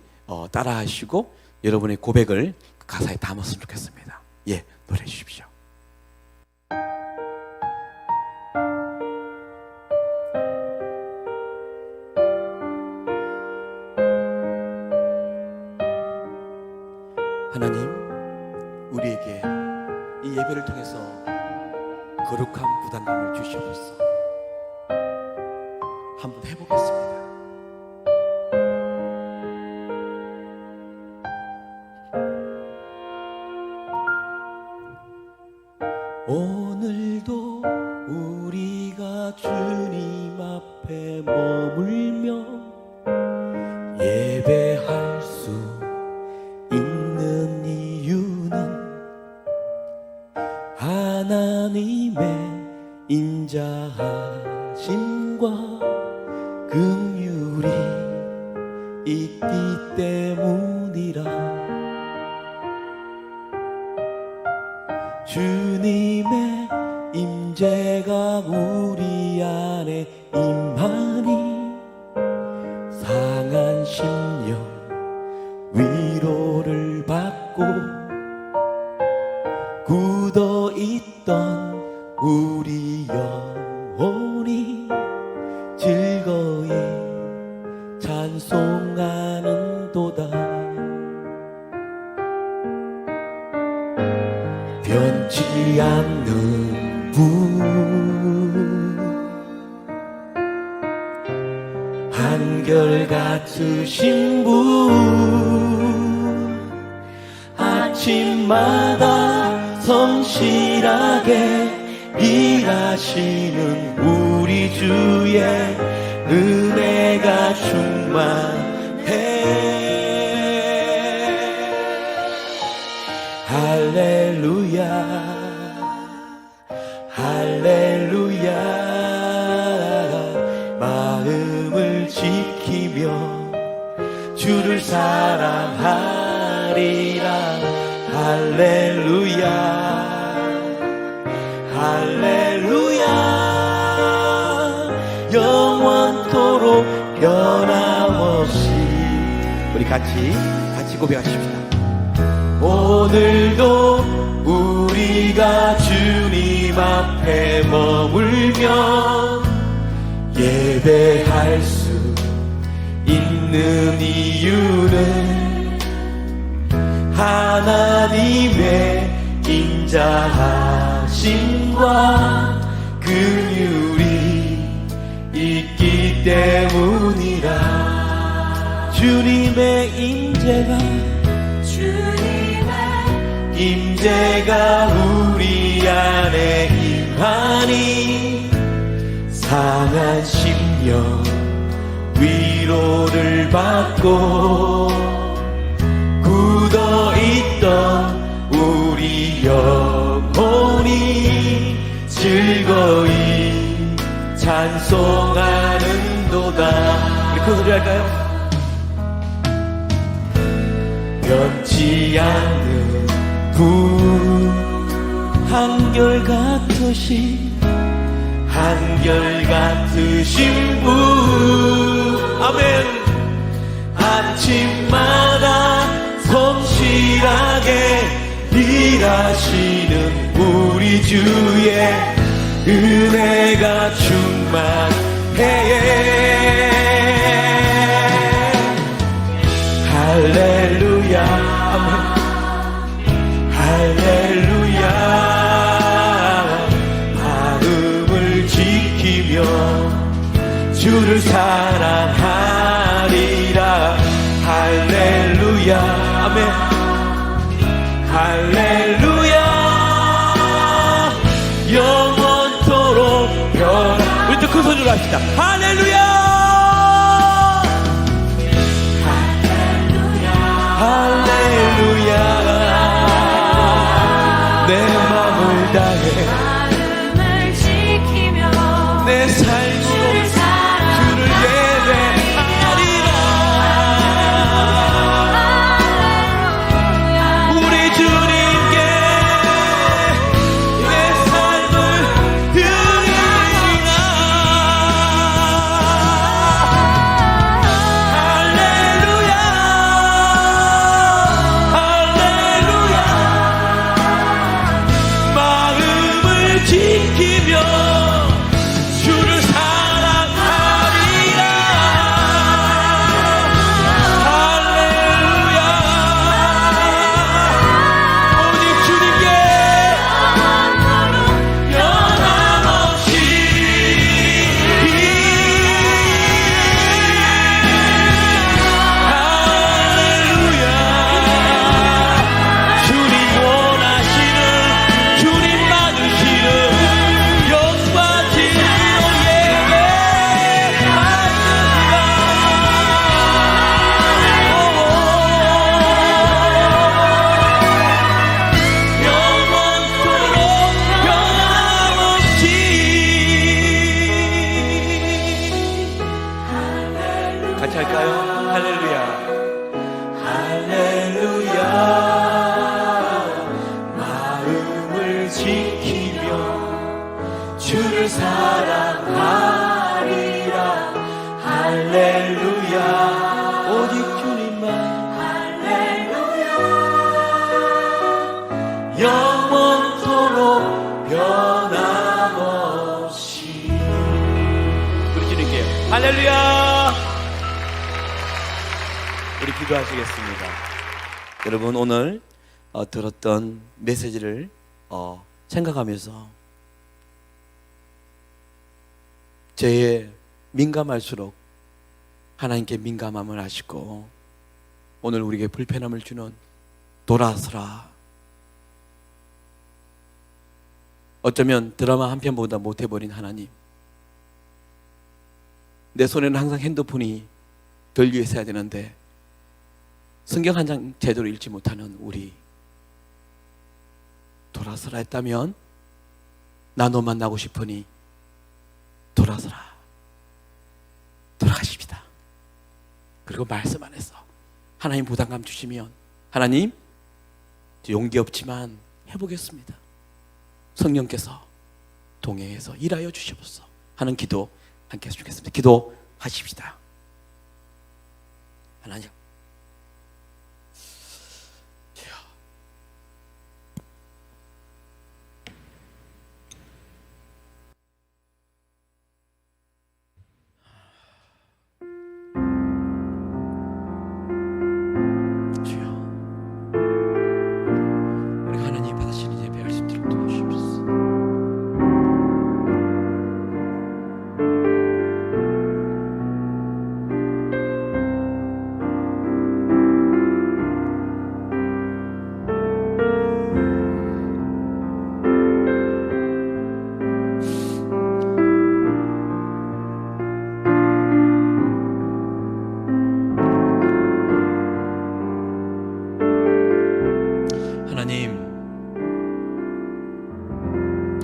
따라하시고 여러분의 고백을 그 가사에 담았으면 좋겠습니다. 예, 노래 주십시오. 하나님, 우리에게 이 예배를 통해서 거룩한 부담감을 주시옵소서. 한번 해보겠습니다. 오늘도 우리가 주님 앞에 머물며 예배할 수 있는 이유는 하나님의 인자하심과 긍휼이 있기 때문이라. 주님의 임재가 우리 안에 임하니 상한 심령 위로를 받고 굳어있던 우리 영혼이 즐거이 찬송하는도다. 변치 않는 분, 한결같으신 분, 아침마다 성실하게 일하시는 우리 주의 은혜가 충만해. 할렐루야, 할렐루야. 마음을 지키며 주를 사랑하리라. 할렐루야, 할렐루야. 영원토록 변함없이. 우리 같이 고백하십시다. 오늘도 우리가 주님 앞에 머물며 예배할 수 있는 이유는 하나님의 인자하심과 긍휼이 주님의 임재가 우리 안에 임하니 상한 심령 위로를 받고 굳어있던 우리 영혼이 즐거이 찬송하는도다. 우리 그 소리 할까요? 변치 않는 부 한결같으신 분. 아멘. 아침마다 성실하게 일하시는 우리 주의 은혜가 충만해. 할렐루야. 아멘. 할렐루야. 마음을 지키며 주를 사랑하리라. 할렐루야. 아멘. 할렐루야. 영원토록 변. 우리 또 큰 소리로 합시다. 할렐루야. 할렐루야. 내 마음을 다해 내 삶으로 주를 예배하리라. 우리 주님께 내 삶을 드리리라. 할렐루야. 할렐루야. 마음을 지키며 주를 사랑하리라. 할렐루야. 오직 주님께 변함없이 할렐루야. 주님 원하시는 주님 받으시는 영과 진리로 영원토록 변함없이. 같이 할까요? 할렐루야. 할렐루야. 마음을 지키며 주를 사랑하리라. 할렐루야. 오직 주님만. 할렐루야. 영원토록 변함없이. 우리 주님께 할렐루야. 우리 기도하시겠습니다. 여러분 오늘 들었던 메시지를 생각하면서 죄에 민감할수록 하나님께 민감함을 하시고 오늘 우리에게 불편함을 주는 돌아서라. 어쩌면 드라마 한 편보다 못해버린 하나님, 내 손에는 항상 핸드폰이 들려 있어야 되는데 성경 한 장 제대로 읽지 못하는 우리, 돌아서라 했다면 나 너 만나고 싶으니 돌아서라. 돌아가십시다. 그리고 말씀 안에서 하나님 부담감 주시면 하나님 용기 없지만 해보겠습니다. 성령께서 동행해서 일하여 주시옵소서 하는 기도 함께 했으면 좋겠습니다. 기도하십시다. 하나님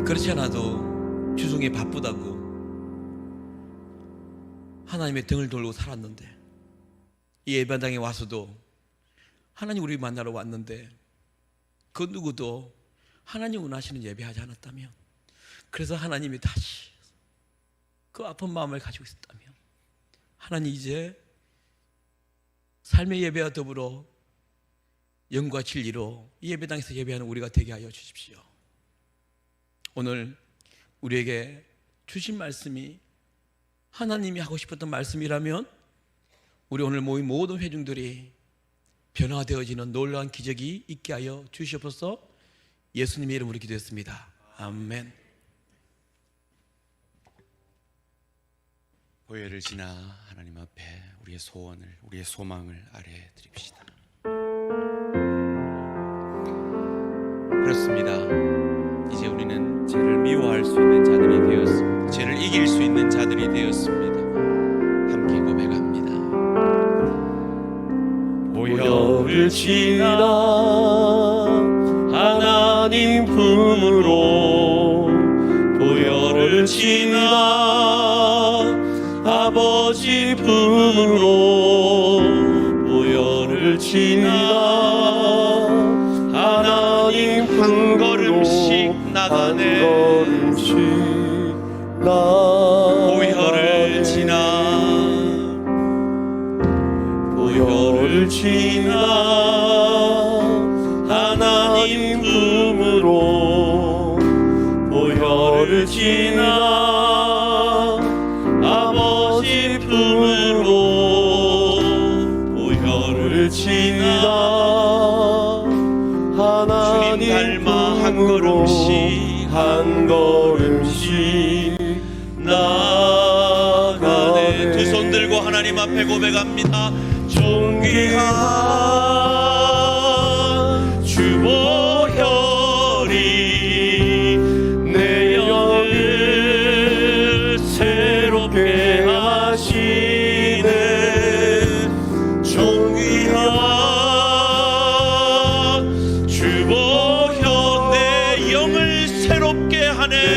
그렇지 않아도 주중에 바쁘다고 하나님의 등을 돌고 살았는데, 이 예배당에 와서도 하나님 우리 만나러 왔는데 그 누구도 하나님 원하시는 예배하지 않았다면, 그래서 하나님이 다시 그 아픈 마음을 가지고 있었다면, 하나님 이제 삶의 예배와 더불어 영과 진리로 이 예배당에서 예배하는 우리가 되게 하여 주십시오. 오늘 우리에게 주신 말씀이 하나님이 하고 싶었던 말씀이라면 우리 오늘 모인 모든 회중들이 변화되어지는 놀라운 기적이 있게 하여 주시옵소서. 예수님의 이름으로 기도했습니다. 아멘. 보혈을 지나 하나님 앞에 우리의 소원을, 우리의 소망을 아뢰 드립시다. 그렇습니다. 이제 우리는 죄를 미워할 수 있는 자들이 되었습니다. 죄를 이길 수 있는 자들이 되었습니다. 함께 고백합니다. 보혈을 지나 하나님 품으로, 보혈을 지나 아버지 품으로, 보혈을 지나 하나님 한 걸음씩 나가네. 한 걸음씩 보혈을 지나, 보혈을 지나 하나님 품으로, 보혈을 지나 아버지 품으로, 보혈을 지나 하나님 주님 닮아 한 걸음씩, 한 걸음씩 나가네. 두 손 들고 하나님 앞에 고백합니다. 존귀한 주 보혈이 내 영을 새롭게 하시네. 존귀한 주 보혈 내 영을 새롭게 하네.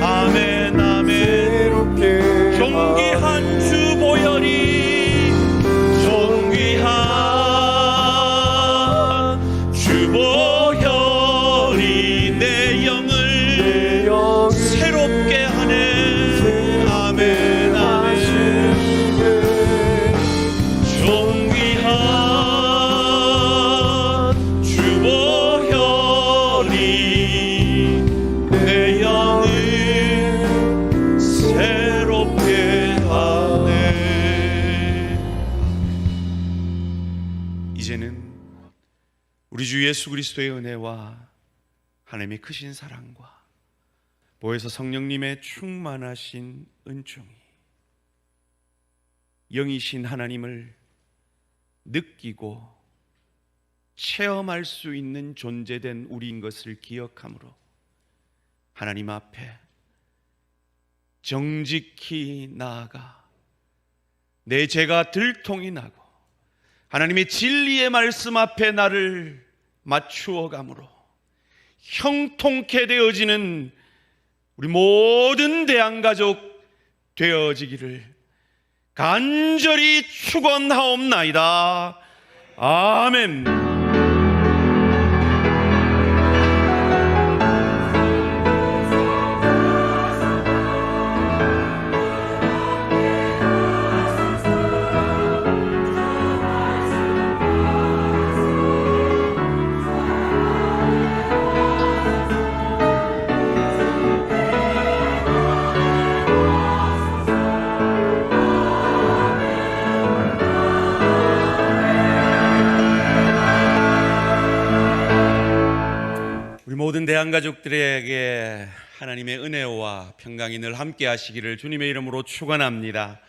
아멘, 아멘. 새롭게 존귀한 주 보혈이, 존귀한 주 보혈이 내 영을 내 영을 새롭게 하네. 아멘, 아멘. 존귀한 주 보혈이 내 영을 새롭게 하네. 이제는 우리 주 예수 그리스도의 은혜와 하나님의 크신 사랑과 보혜사 성령님의 충만하신 은총이 영이신 하나님을 느끼고 체험할 수 있는 존재된 우리인 것을 기억함으로 하나님 앞에 정직히 나아가 내 죄가 들통이 나고 하나님의 진리의 말씀 앞에 나를 맞추어 감으로 형통케 되어지는 우리 모든 대한가족 되어지기를 간절히 축원하옵나이다. 아멘. 우리 모든 대한가족들에게 하나님의 은혜와 평강이 늘 함께 하시기를 주님의 이름으로 축원합니다.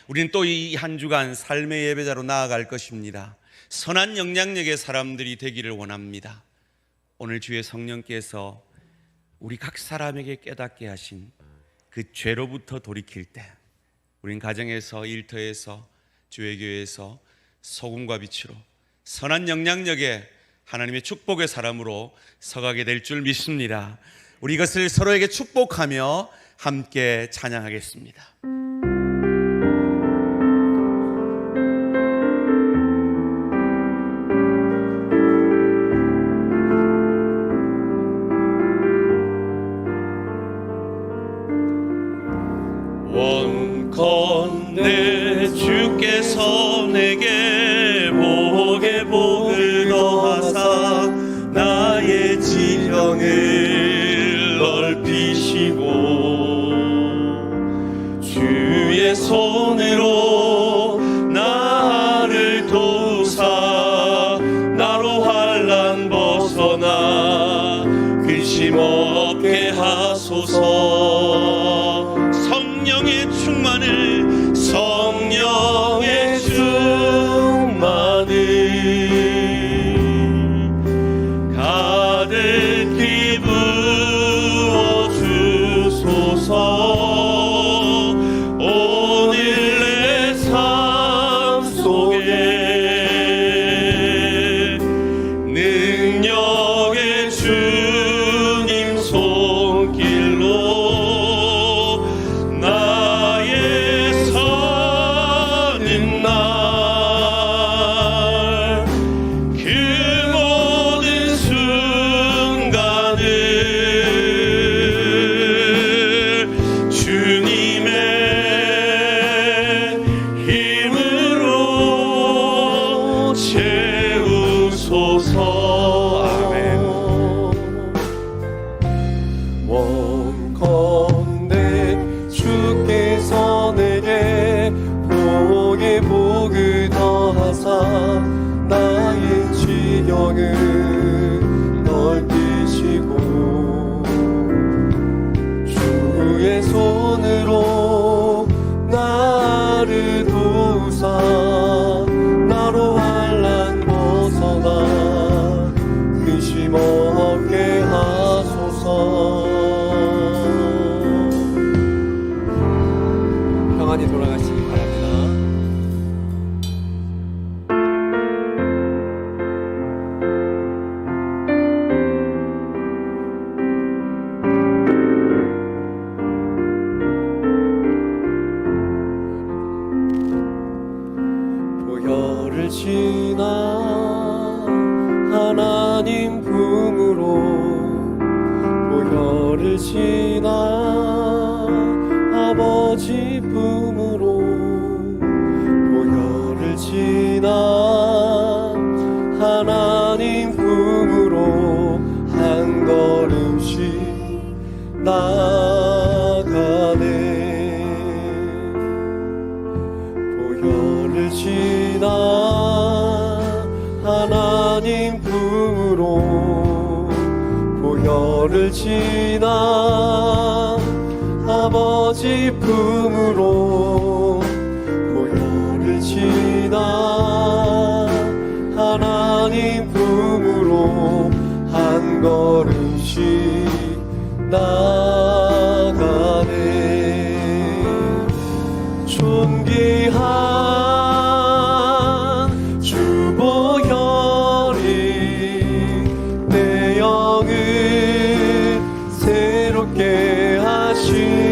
우리는 또 이 한 주간 삶의 예배자로 나아갈 것입니다. 선한 영향력의 사람들이 되기를 원합니다. 오늘 주의 성령께서 우리 각 사람에게 깨닫게 하신 그 죄로부터 돌이킬 때 우린 가정에서, 일터에서, 주의 교회에서 소금과 빛으로 선한 영향력의 하나님의 축복의 사람으로 서가게 될 줄 믿습니다. 우리 이것을 서로에게 축복하며 함께 찬양하겠습니다. 원컨대 주께서 내게 복에 복을 더하사 나의 지경을 넓히시고 주의 손으로 나를 도우사 나로 환난 벗어나 근심 없게 하소서. 성령의 충만을 가득히 부어주소서. 오늘 내 삶 속에 능력의 주님 손길로 원컨대 주께서 내게 복에 복을 더하사 나의 지경을 넓히시고 주의 손으로 나를 도우사 나로 환난 벗어나 근심 없게 하소서. 평안히 돌아가시기 바랍니다. 보혈을 지나 하나님 품으로 보혈을 지나 아버지 품으로 보혈을 지나 하나님 품으로 한 걸음씩 나가네. 보혈을 지나 하나님 품으로 보혈을 지나 아버지 품으로 보혈을 지나 하나님 품으로 한 걸음씩 나가네. 존귀한 주 보혈이 내 영을 새롭게 하시